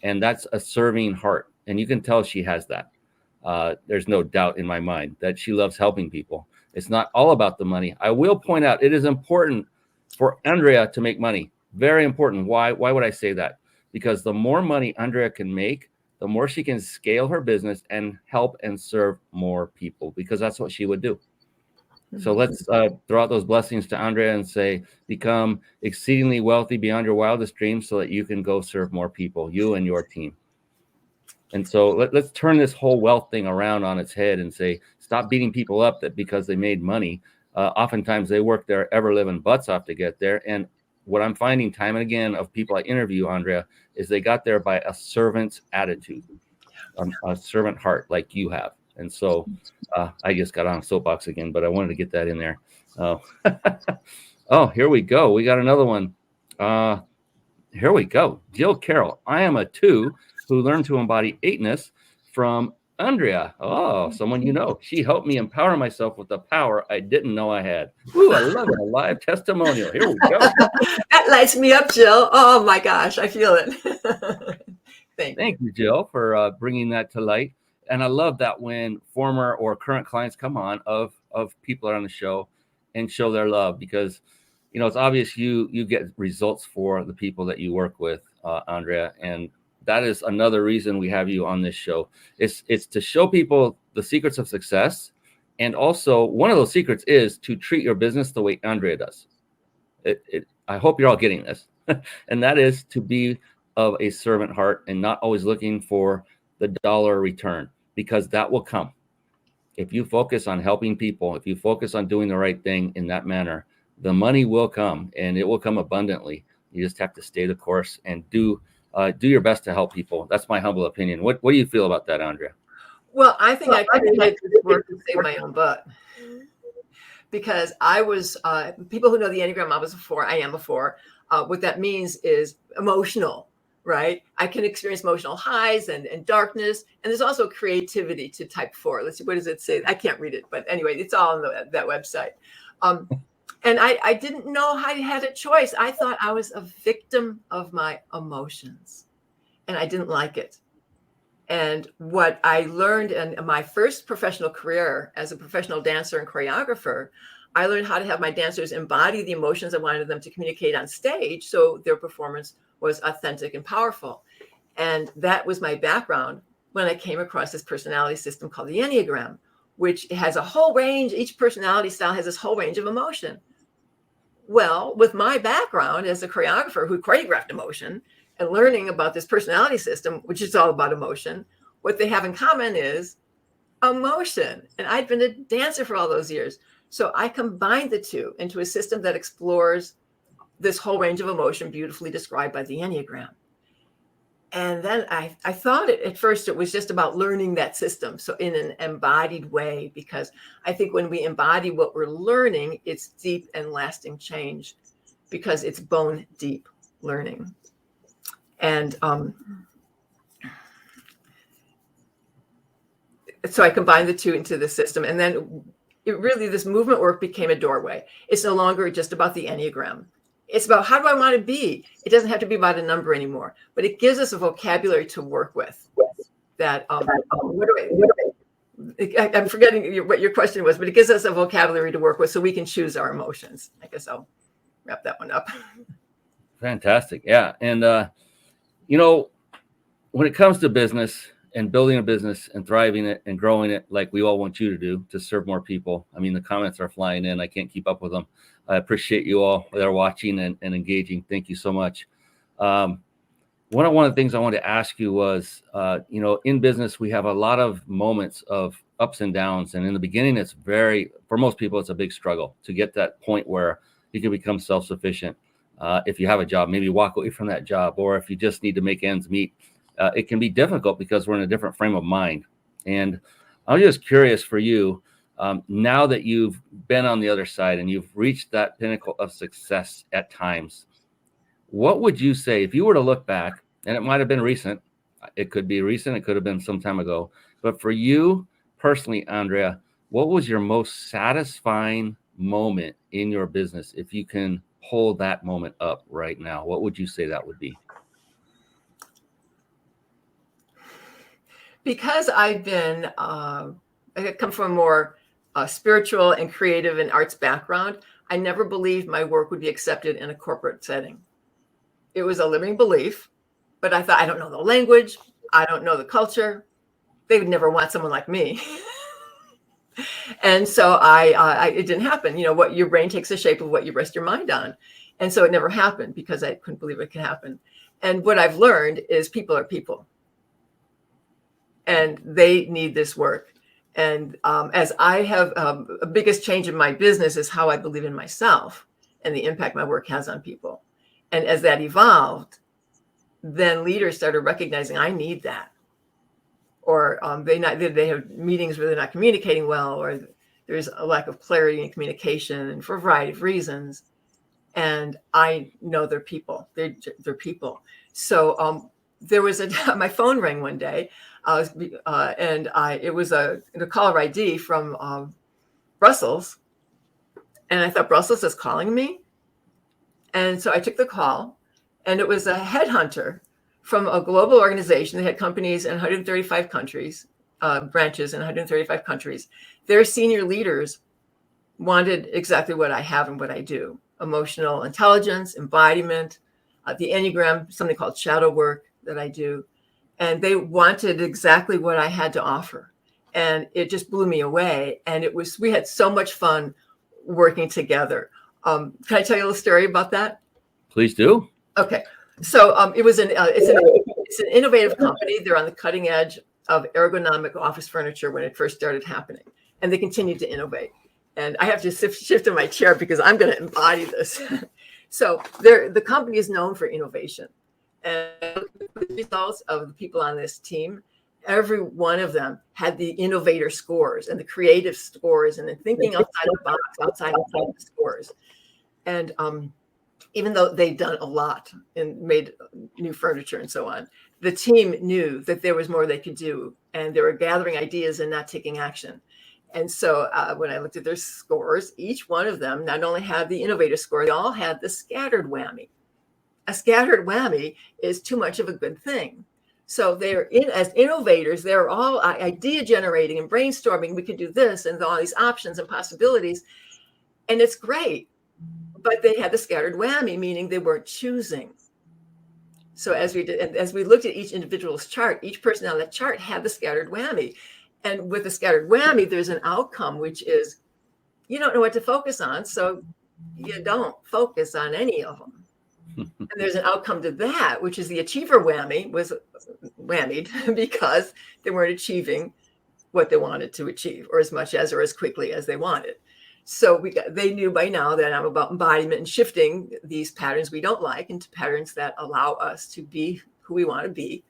And that's a serving heart. And you can tell she has that. There's no doubt in my mind that she loves helping people. It's not all about the money. I will point out it is important for Andrea to make money. Very important. Why would I say that? Because the more money Andrea can make, the more she can scale her business and help and serve more people, because that's what she would do. So let's throw out those blessings to Andrea and say, become exceedingly wealthy beyond your wildest dreams so that you can go serve more people, you and your team. And so let's turn this whole wealth thing around on its head and say, stop beating people up that because they made money. Oftentimes they work their ever-living butts off to get there. And what I'm finding time and again of people I interview, Andrea, is they got there by a servant's attitude, a servant heart like you have. And so I just got on a soapbox again, but I wanted to get that in there. Oh, here we go. We got another one. Here we go. Jill Carroll. I am a 2 who learned to embody 8ness from Andrea. Oh, someone you know. She helped me empower myself with the power I didn't know I had. Ooh, I love it. A live testimonial. Here we go. That lights me up, Jill. Oh my gosh, I feel it. Thank you, Jill, for bringing that to light. And I love that when former or current clients come on of people that are on the show and show their love, because it's obvious you get results for the people that you work with, Andrea, and that is another reason we have you on this show. It's to show people the secrets of success. And also one of those secrets is to treat your business the way Andrea does. I hope you're all getting this. And that is to be of a servant heart and not always looking for the dollar return, because that will come. If you focus on helping people, if you focus on doing the right thing in that manner, the money will come, and it will come abundantly. You just have to stay the course and do your best to help people. That's my humble opinion. What do you feel about that, Andrea? Well, I think I created this work to save my own butt, because I was, people who know the Enneagram, I am a 4. What that means is emotional, right? I can experience emotional highs and darkness. And there's also creativity to type 4. Let's see, what does it say? I can't read it, but anyway, it's all on that website. And I didn't know I had a choice. I thought I was a victim of my emotions, and I didn't like it. And what I learned in my first professional career as a professional dancer and choreographer, I learned how to have my dancers embody the emotions I wanted them to communicate on stage so their performance was authentic and powerful. And that was my background when I came across this personality system called the Enneagram, which has a whole range. Each personality style has this whole range of emotion. Well, with my background as a choreographer who choreographed emotion and learning about this personality system, which is all about emotion, what they have in common is emotion. And I'd been a dancer for all those years. So I combined the two into a system that explores this whole range of emotion beautifully described by the Enneagram. And then I thought at first it was just about learning that system. So in an embodied way, because I think when we embody what we're learning, it's deep and lasting change, because it's bone deep learning. And so I combined the two into the system. And then this movement work became a doorway. It's no longer just about the Enneagram. It's about how do I want to be? It doesn't have to be about a number anymore, but it gives us a vocabulary to work with. That what do I I'm forgetting what your question was, but it gives us a vocabulary to work with so we can choose our emotions. I guess I'll wrap that one up. Fantastic. Yeah. And, you know, when it comes to business and building a business and thriving it and growing it, like we all want you to do, to serve more people. I mean, the comments are flying in. I can't keep up with them. I appreciate you all that are watching and engaging. Thank you so much. One of the things I wanted to ask you was, you know, in business, we have a lot of moments of ups and downs. And in the beginning, for most people, it's a big struggle to get that point where you can become self-sufficient. If you have a job, maybe walk away from that job, or if you just need to make ends meet, it can be difficult because we're in a different frame of mind. And I was just curious for you, now that you've been on the other side and you've reached that pinnacle of success at times, what would you say if you were to look back, and it might have been recent, it could be recent, it could have been some time ago, but for you personally, Andrea, what was your most satisfying moment in your business? If you can pull that moment up right now, what would you say that would be? Because I've been, I come from a more spiritual and creative and arts background, I never believed my work would be accepted in a corporate setting. It was a limiting belief, but I thought, I don't know the language, I don't know the culture. They would never want someone like me. And so it didn't happen. You know, what your brain takes the shape of what you rest your mind on. And so it never happened because I couldn't believe it could happen. And what I've learned is people are people. And they need this work. And as I have a biggest change in my business is how I believe in myself and the impact my work has on people. And as that evolved, then leaders started recognizing I need that. Or they have meetings where they're not communicating well, or there's a lack of clarity in communication, and for a variety of reasons. And I know they're people. They're people. So there was my phone rang one day. It was a caller ID from Brussels, and I thought Brussels is calling me, and so I took the call, and it was a headhunter from a global organization that had companies in 135 countries, branches in 135 countries. Their senior leaders wanted exactly what I have and what I do: emotional intelligence, embodiment, the Enneagram, something called shadow work that I do. And they wanted exactly what I had to offer. And it just blew me away. And we had so much fun working together. Can I tell you a little story about that? Please do. Okay. So it's an innovative company. They're on the cutting edge of ergonomic office furniture when it first started happening. And they continue to innovate. And I have to shift in my chair because I'm going to embody this. So the company is known for innovation. And the results of the people on this team, every one of them had the innovator scores and the creative scores and the thinking outside the box, outside the scores. And even though they'd done a lot and made new furniture and so on, the team knew that there was more they could do, and they were gathering ideas and not taking action. And so when I looked at their scores, each one of them not only had the innovator score, they all had the scattered whammy. A scattered whammy is too much of a good thing. So as innovators, they're all idea generating and brainstorming. We could do this and all these options and possibilities. And it's great. But they had the scattered whammy, meaning they weren't choosing. So as we looked at each individual's chart, each person on that chart had the scattered whammy. And with the scattered whammy, there's an outcome, which is you don't know what to focus on. So you don't focus on any of them. And there's an outcome to that, which is the achiever whammy was whammied because they weren't achieving what they wanted to achieve, or as much as or as quickly as they wanted. So they knew by now that I'm about embodiment and shifting these patterns we don't like into patterns that allow us to be who we want to be.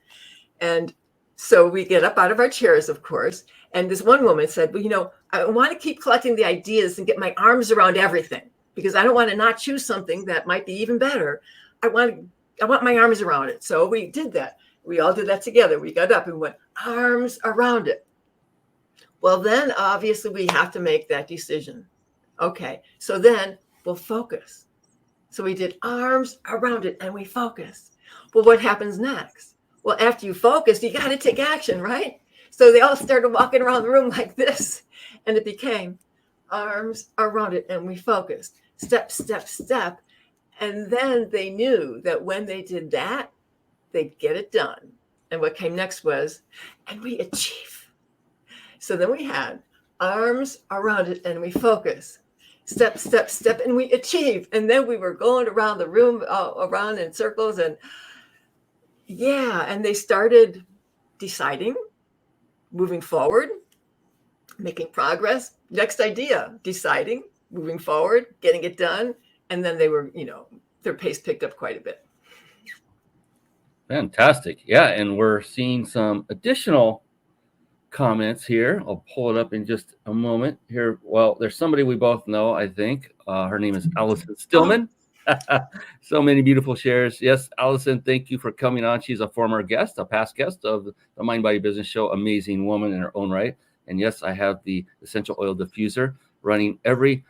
And so we get up out of our chairs, of course. And this one woman said, well, I want to keep collecting the ideas and get my arms around everything, because I don't want to not choose something that might be even better. I want my arms around it. So we did that. We all did that together. We got up and went arms around it. Well, then obviously we have to make that decision. Okay, so then we'll focus. So we did arms around it and we focused. Well, what happens next? Well, after you focus, you got to take action, right? So they all started walking around the room like this. And it became arms around it. And we focused, step, step, step. And then they knew that when they did that, they'd get it done. And what came next was, and we achieve. So then we had arms around it and we focus, step, step, step, and we achieve. And then we were going around the room, around in circles. And yeah, and they started deciding, moving forward, making progress. Next idea, deciding, moving forward, getting it done. And then they were, their pace picked up quite a bit. Fantastic. Yeah. And we're seeing some additional comments here. I'll pull it up in just a moment here. Well, there's somebody we both know, I think. Her name is Allison Stillman. So many beautiful shares. Yes, Allison, thank you for coming on. She's a former guest, a past guest of the Mind Body Business Show. Amazing woman in her own right. And yes, I have the essential oil diffuser running every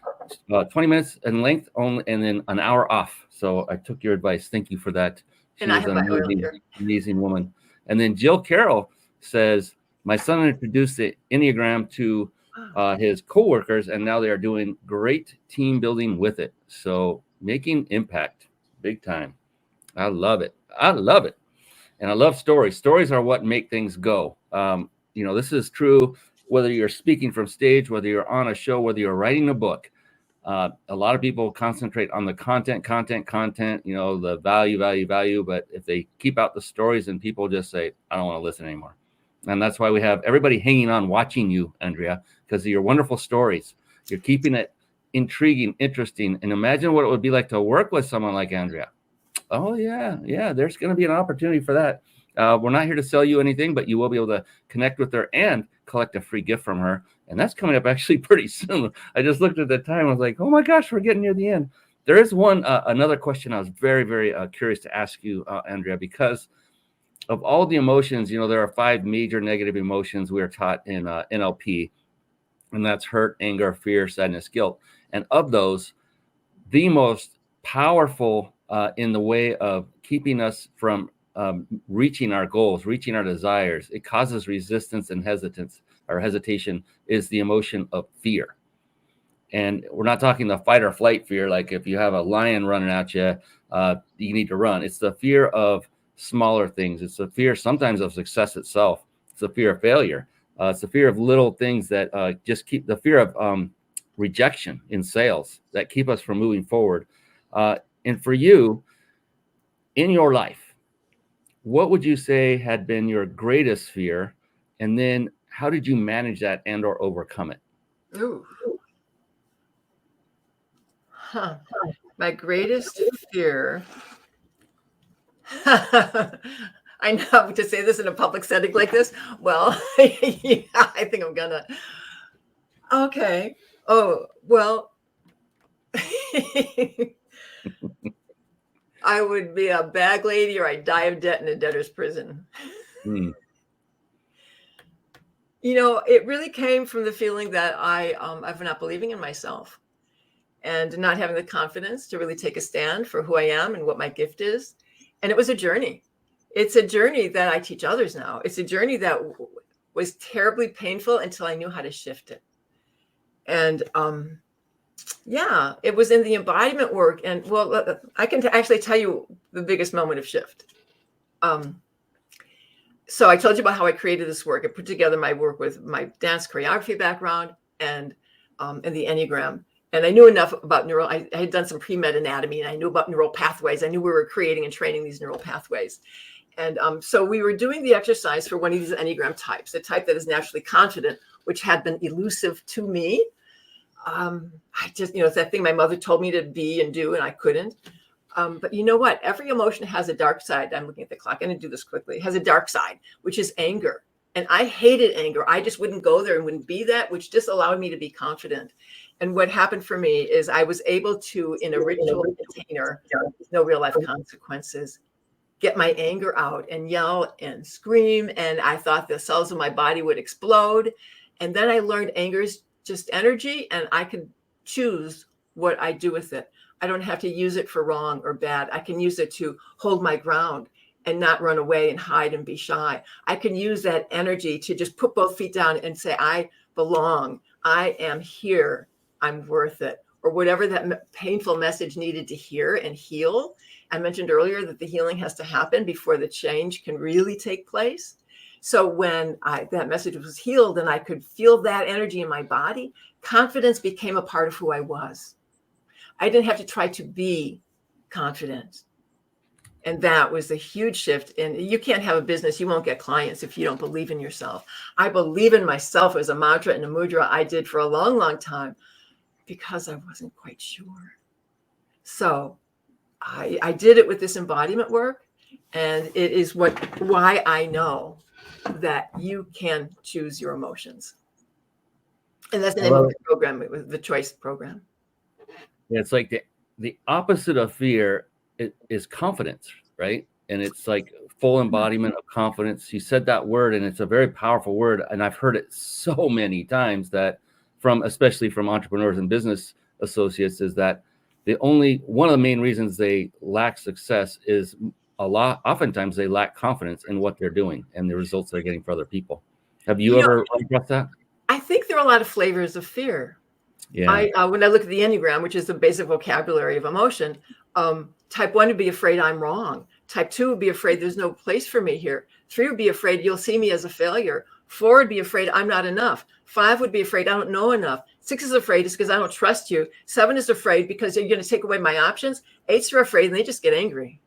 20 minutes in length only, and then an hour off. So I took your advice. Thank you for that. She is an amazing woman. And then Jill Carroll says, my son introduced the Enneagram to his coworkers, and now they are doing great team building with it. So making impact big time. I love it. I love it. And I love stories. Stories are what make things go. This is true whether you're speaking from stage, whether you're on a show, whether you're writing a book. A lot of people concentrate on the content, the value. But if they keep out the stories, and people just say, I don't want to listen anymore. And that's why we have everybody hanging on watching you, Andrea, because of your wonderful stories. You're keeping it intriguing, interesting. And imagine what it would be like to work with someone like Andrea. Oh, yeah. There's going to be an opportunity for that. We're not here to sell you anything, but you will be able to connect with her and collect a free gift from her. And that's coming up actually pretty soon. I just looked at the time. I was like, oh, my gosh, we're getting near the end. There is another question I was very, very curious to ask you, Andrea, because of all the emotions, there are 5 major negative emotions we are taught in NLP, and that's hurt, anger, fear, sadness, guilt. And of those, the most powerful in the way of keeping us from reaching our goals, reaching our desires, it causes resistance and hesitation, is the emotion of fear. And we're not talking the fight or flight fear, like if you have a lion running at you, you need to run. It's the fear of smaller things. It's the fear sometimes of success itself. It's the fear of failure. It's the fear of little things that just keep the fear of rejection in sales that keep us from moving forward. And for you, in your life, what would you say had been your greatest fear? And then how did you manage that and or overcome it? Ooh. My greatest fear. I know, to say this in a public setting like this. Well, yeah, I think I'm gonna. Okay. Oh, well, I would be a bag lady, or I'd die of debt in a debtor's prison. It really came from the feeling that I've not believing in myself and not having the confidence to really take a stand for who I am and what my gift is. And it was a journey. It's a journey that I teach others now. It's a journey that was terribly painful until I knew how to shift it. And it was in the embodiment work. And well, I can actually tell you the biggest moment of shift. So I told you about how I created this work. I put together my work with my dance choreography background and the Enneagram. And I knew enough about I had done some pre-med anatomy, and I knew about neural pathways. I knew we were creating and training these neural pathways. And so we were doing the exercise for one of these Enneagram types, a type that is naturally confident, which had been elusive to me. I just, it's that thing my mother told me to be and do, and I couldn't. But you know what? Every emotion has a dark side. I'm looking at the clock. I'm going to do this quickly. It has a dark side, which is anger. And I hated anger. I just wouldn't go there and wouldn't be that, which just allowed me to be confident. And what happened for me is I was able to, in a ritual container, with no real life consequences, get my anger out and yell and scream. And I thought the cells of my body would explode. And then I learned anger is just energy, and I could choose what I do with it. I don't have to use it for wrong or bad. I can use it to hold my ground and not run away and hide and be shy. I can use that energy to just put both feet down and say, I belong. I am here. I'm worth it. Or whatever that painful message needed to hear and heal. I mentioned earlier that the healing has to happen before the change can really take place. So when that message was healed and I could feel that energy in my body, confidence became a part of who I was. I didn't have to try to be confident. And that was a huge shift. And you can't have a business, you won't get clients if you don't believe in yourself. I believe in myself as a mantra and a mudra I did for a long, long time because I wasn't quite sure. So I did it with this embodiment work. And it is why I know that you can choose your emotions. And that's the name of the program, the choice program. Yeah, it's like the opposite of fear is confidence, right? And it's like full embodiment of confidence. You said that word, and it's a very powerful word. And I've heard it so many times that especially from entrepreneurs and business associates, is that one of the main reasons they lack success is oftentimes they lack confidence in what they're doing and the results they're getting for other people. Have you ever addressed that? I think there are a lot of flavors of fear. Yeah. When I look at the Enneagram, which is the basic vocabulary of emotion, type 1 would be afraid I'm wrong. Type 2 would be afraid there's no place for me here. 3 would be afraid you'll see me as a failure. 4 would be afraid I'm not enough. 5 would be afraid I don't know enough. 6 is afraid it's because I don't trust you. 7 is afraid because you're going to take away my options. 8s are afraid and they just get angry.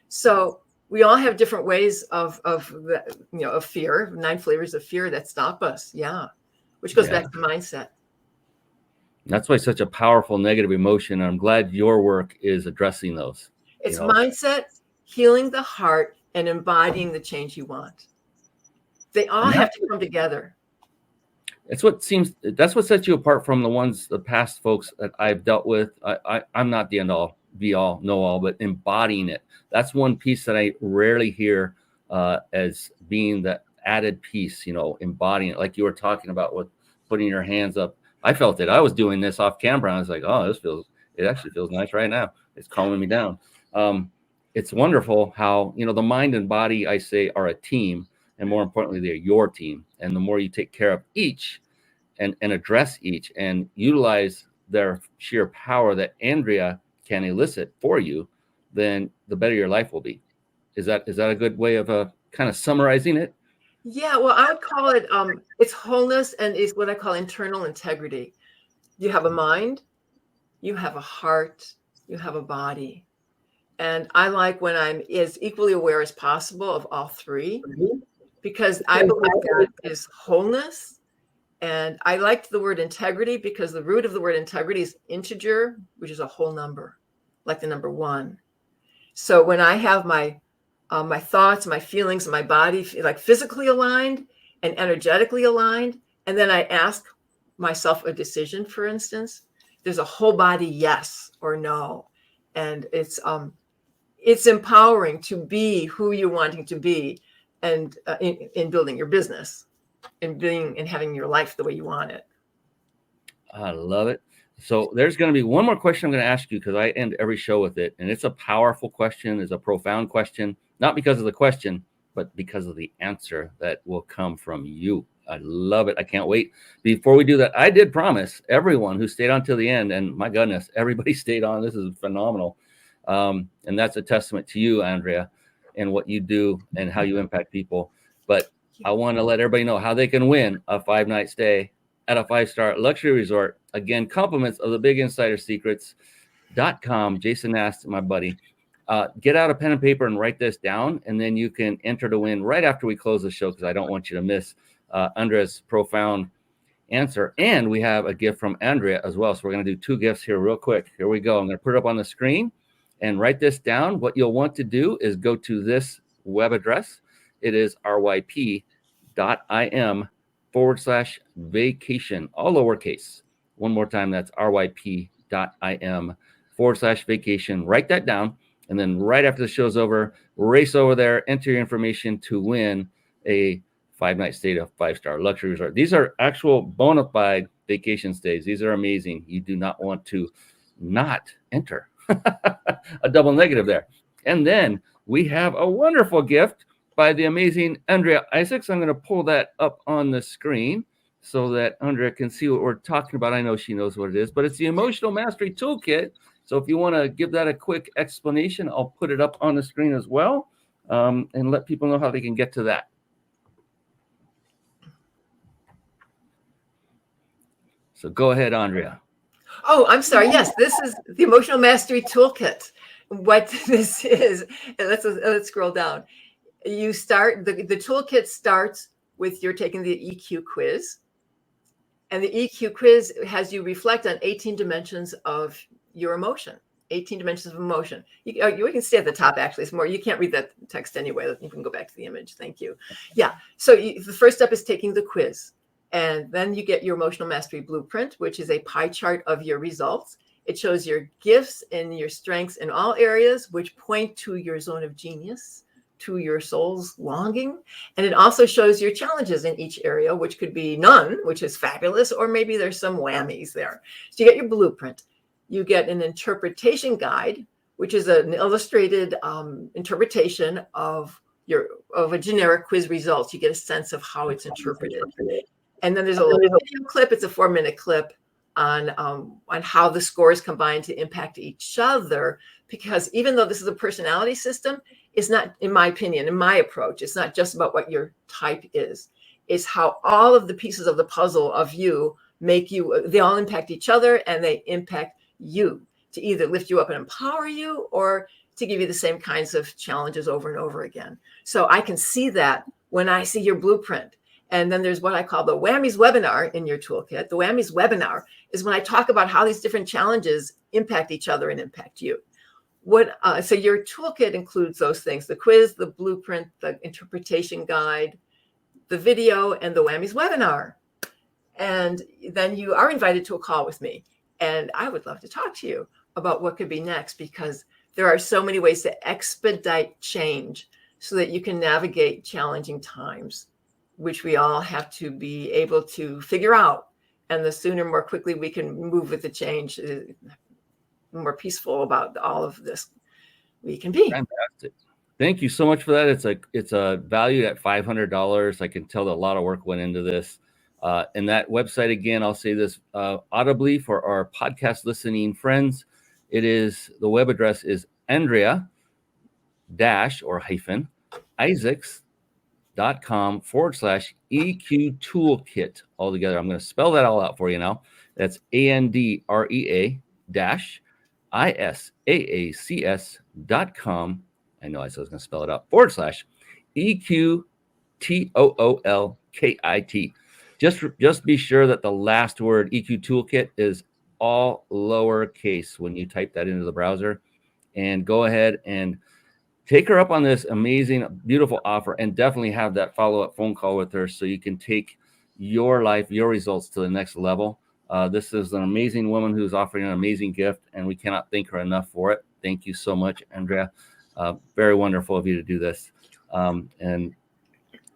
So we all have different ways of fear, 9 flavors of fear that stop us. Yeah. Which goes back to mindset. That's why it's such a powerful negative emotion. And I'm glad your work is addressing those. It's mindset, healing the heart, and embodying the change you want. They all have to come together. That's what sets you apart from the past folks that I've dealt with. I'm not the end all, be all, know all, but embodying it. That's one piece that I rarely hear as being the added piece, embodying it. Like you were talking about with putting your hands up. I felt it. I was doing this off camera. And I was like, oh, it actually feels nice right now. It's calming me down. It's wonderful how, the mind and body, I say, are a team. And more importantly, they're your team. And the more you take care of each and address each and utilize their sheer power that Andrea can elicit for you, then the better your life will be. Is that a good way of kind of summarizing it? Yeah, well, I would call it, it's wholeness and is what I call internal integrity. You have a mind, you have a heart, you have a body. And I like when I'm as equally aware as possible of all three, because I believe that is wholeness. And I liked the word integrity because the root of the word integrity is integer, which is a whole number, like the number 1. So when I have my thoughts, my feelings, my body, like physically aligned and energetically aligned, and then I ask myself a decision, for instance, there's a whole body yes or no. And it's empowering to be who you're wanting to be, and in building your business and having your life the way you want it. I love it. So there's going to be one more question I'm going to ask you, because I end every show with it. And it's a powerful question. It's a profound question, not because of the question, but because of the answer that will come from you. I love it. I can't wait. Before we do that, I did promise everyone who stayed on till the end, and my goodness, everybody stayed on. This is phenomenal. And that's a testament to you, Andrea, and what you do and how you impact people. But I want to let everybody know how they can win a 5-night stay at a 5-star luxury resort. Again, compliments of the biginsidersecrets.com. Jason asked, my buddy, get out a pen and paper and write this down, and then you can enter to win right after we close the show, because I don't want you to miss Andrea's profound answer. And we have a gift from Andrea as well. So we're going to do 2 gifts here real quick. Here we go. I'm going to put it up on the screen and write this down. What you'll want to do is go to this web address. It is ryp.im/vacation, all lowercase. One more time, that's ryp.im/vacation. Write that down. And then right after the show's over, race over there, enter your information to win a 5-night stay to a 5-star luxury resort. These are actual bona fide vacation stays. These are amazing. You do not want to not enter. A double negative there. And then we have a wonderful gift by the amazing Andrea Isaacs. I'm going to pull that up on the screen so that Andrea can see what we're talking about. I know she knows what it is, but it's the Emotional Mastery Toolkit. So if you want to give that a quick explanation, I'll put it up on the screen as well, and let people know how they can get to that. So go ahead, Andrea. Oh, I'm sorry. Yes, this is the Emotional Mastery Toolkit. What this is, and let's scroll down. You start, the toolkit starts with you're taking the EQ quiz. And the EQ quiz has you reflect on 18 dimensions of your emotion, 18 dimensions of emotion. You can stay at the top, actually. It's more, you can't read that text anyway. You can go back to the image. Thank you. Yeah. So the first step is taking the quiz. And then you get your Emotional Mastery Blueprint, which is a pie chart of your results. It shows your gifts and your strengths in all areas, which point to your zone of genius, to your soul's longing. And it also shows your challenges in each area, which could be none, which is fabulous, or maybe there's some whammies there. So you get your blueprint. You get an interpretation guide, which is an illustrated interpretation of a generic quiz results. You get a sense of how it's interpreted. And then there's a little video clip. It's a 4-minute clip on how the scores combine to impact each other. Because even though this is a personality system, it's not, in my opinion, in my approach, it's not just about what your type is. It's how all of the pieces of the puzzle of you make you, they all impact each other, and they impact you to either lift you up and empower you, or to give you the same kinds of challenges over and over again. So I can see that when I see your blueprint. And then there's what I call the whammies webinar in your toolkit. The whammies webinar is when I talk about how these different challenges impact each other and impact you. So your toolkit includes those things: the quiz, the blueprint, the interpretation guide, the video, and the whammies webinar. And then you are invited to a call with me. And I would love to talk to you about what could be next, because there are so many ways to expedite change so that you can navigate challenging times, which we all have to be able to figure out. And the sooner, more quickly we can move with the change, more peaceful about all of this we can be. Fantastic. Thank you so much for that. It's a valued at $500. I can tell that a lot of work went into this. And that website, again, I'll say this audibly for our podcast listening friends. The web address is Andrea Isaacs.com/EQ toolkit altogether. I'm going to spell that all out for you now. That's ANDREA-ISAACS.com. I know I said I was going to spell it out /EQ toolkit. Just be sure that the last word, EQ toolkit, is all lowercase when you type that into the browser. And go ahead and take her up on this amazing, beautiful offer, and definitely have that follow-up phone call with her so you can take your life, your results to the next level. This is an amazing woman who's offering an amazing gift, and we cannot thank her enough for it. Thank you so much, Andrea. Very wonderful of you to do this. And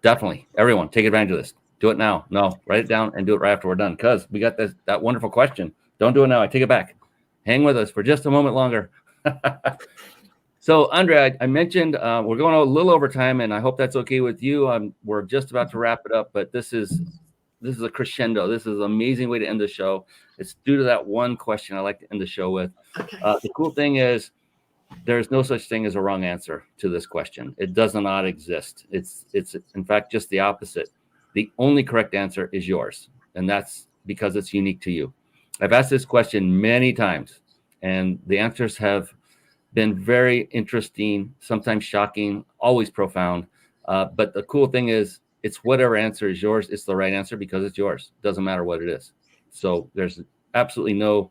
definitely, everyone, take advantage of this. Do it now. No, write it down and do it right after we're done, because we got that wonderful question. Don't do it now. I take it back. Hang with us for just a moment longer. So, Andrea, I mentioned we're going a little over time, and I hope that's okay with you. We're just about to wrap it up, but this is a crescendo. This is an amazing way to end the show. It's due to that one question I like to end the show with. Okay. The cool thing is there's no such thing as a wrong answer to this question. It does not exist. It's in fact just the opposite. The only correct answer is yours, and that's because it's unique to you. I've asked this question many times, and the answers have been very interesting, sometimes shocking, always profound. But the cool thing is, it's whatever answer is yours, it's the right answer because it's yours. Doesn't matter what it is. So there's absolutely no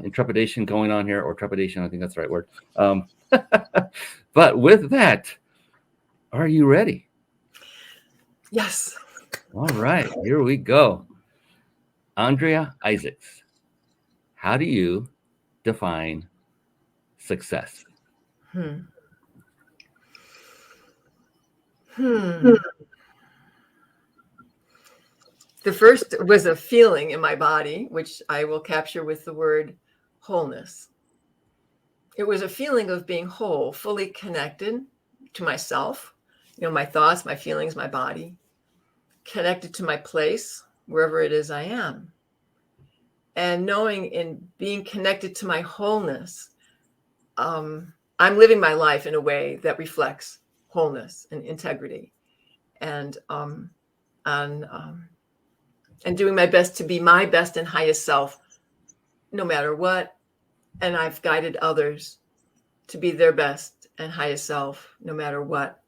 intrepidation going on here, or trepidation, I think that's the right word. But with that, are you ready? Yes. All right, here we go. Andrea Isaacs, how do you define success? The first was a feeling in my body, which I will capture with the word wholeness. It was a feeling of being whole, fully connected, to myself, my thoughts, my feelings, my body, connected to my place, wherever it is I am. And knowing in being connected to my wholeness, I'm living my life in a way that reflects wholeness and integrity, and doing my best to be my best and highest self, no matter what. And I've guided others to be their best and highest self, no matter what,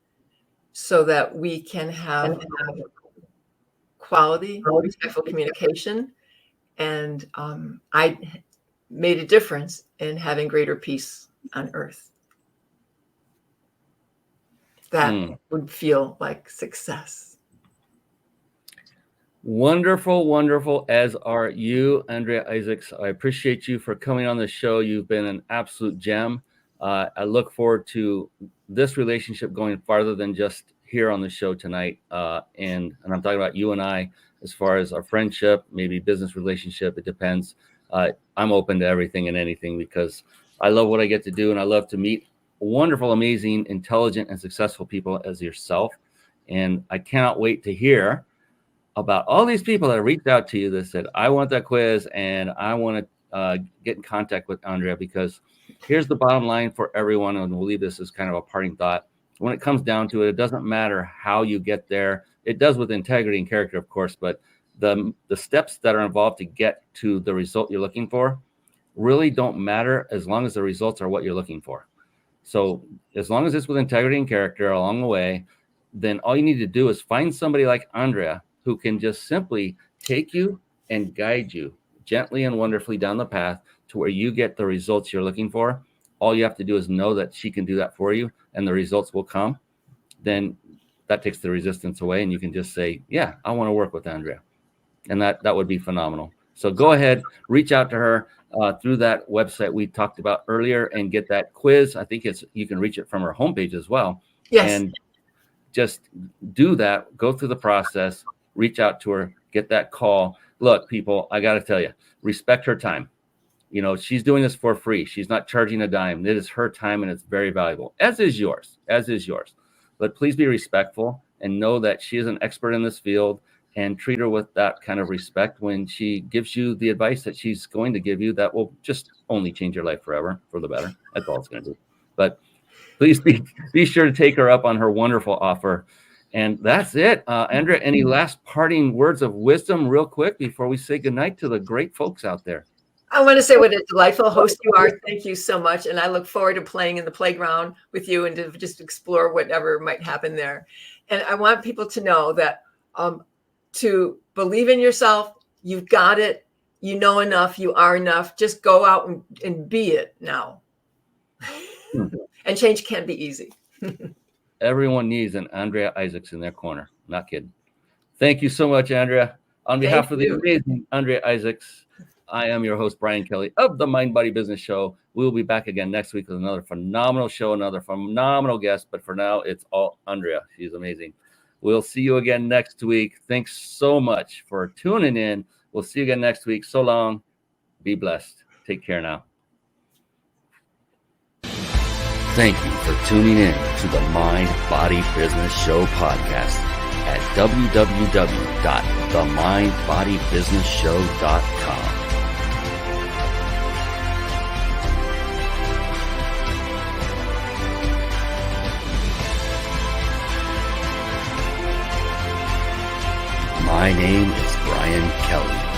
so that we can have quality, respectful communication. And I made a difference in having greater peace on earth. That would feel like success. Wonderful, wonderful, as are you, Andrea Isaacs. I appreciate you for coming on the show. You've been an absolute gem. I look forward to this relationship going farther than just here on the show tonight. And I'm talking about you and I, as far as our friendship, maybe business relationship. It depends. I'm open to everything and anything because I love what I get to do, and I love to meet wonderful, amazing, intelligent, and successful people as yourself. And I cannot wait to hear about all these people that reached out to you that said, I want that quiz and I want to get in contact with Andrea, because here's the bottom line for everyone. And we'll leave this as kind of a parting thought. When it comes down to it, it doesn't matter how you get there. It does with integrity and character, of course, but the steps that are involved to get to the result you're looking for really don't matter as long as the results are what you're looking for. So as long as it's with integrity and character along the way, then all you need to do is find somebody like Andrea who can just simply take you and guide you gently and wonderfully down the path to where you get the results you're looking for. All you have to do is know that she can do that for you and the results will come. Then that takes the resistance away and you can just say, yeah, I want to work with Andrea. And that would be phenomenal. So go ahead, reach out to her through that website we talked about earlier and get that quiz. I think you can reach it from her homepage as well. Yes. And just do that, go through the process, reach out to her, get that call. Look, people, I got to tell you, respect her time. She's doing this for free. She's not charging a dime. It is her time and it's very valuable, as is yours. But please be respectful and know that she is an expert in this field, and treat her with that kind of respect when she gives you the advice that she's going to give you that will just only change your life forever for the better. That's all it's going to do. But please be sure to take her up on her wonderful offer. And that's it. Andrea, any last parting words of wisdom real quick before we say goodnight to the great folks out there? I want to say what a delightful host you are. Thank you so much. And I look forward to playing in the playground with you and to just explore whatever might happen there. And I want people to know that to believe in yourself, you've got it, you know enough, you are enough. Just go out and be it now. And change can be easy. Everyone needs an Andrea Isaacs in their corner. Not kidding. Thank you so much, Andrea. On behalf of the amazing Andrea Isaacs, I am your host, Brian Kelly of the Mind Body Business Show. We will be back again next week with another phenomenal show, another phenomenal guest. But for now, it's all Andrea. She's amazing. We'll see you again next week. Thanks so much for tuning in. We'll see you again next week. So long. Be blessed. Take care now. Thank you for tuning in to the Mind Body Business Show podcast at www.themindbodybusinessshow.com. My name is Brian Kelly.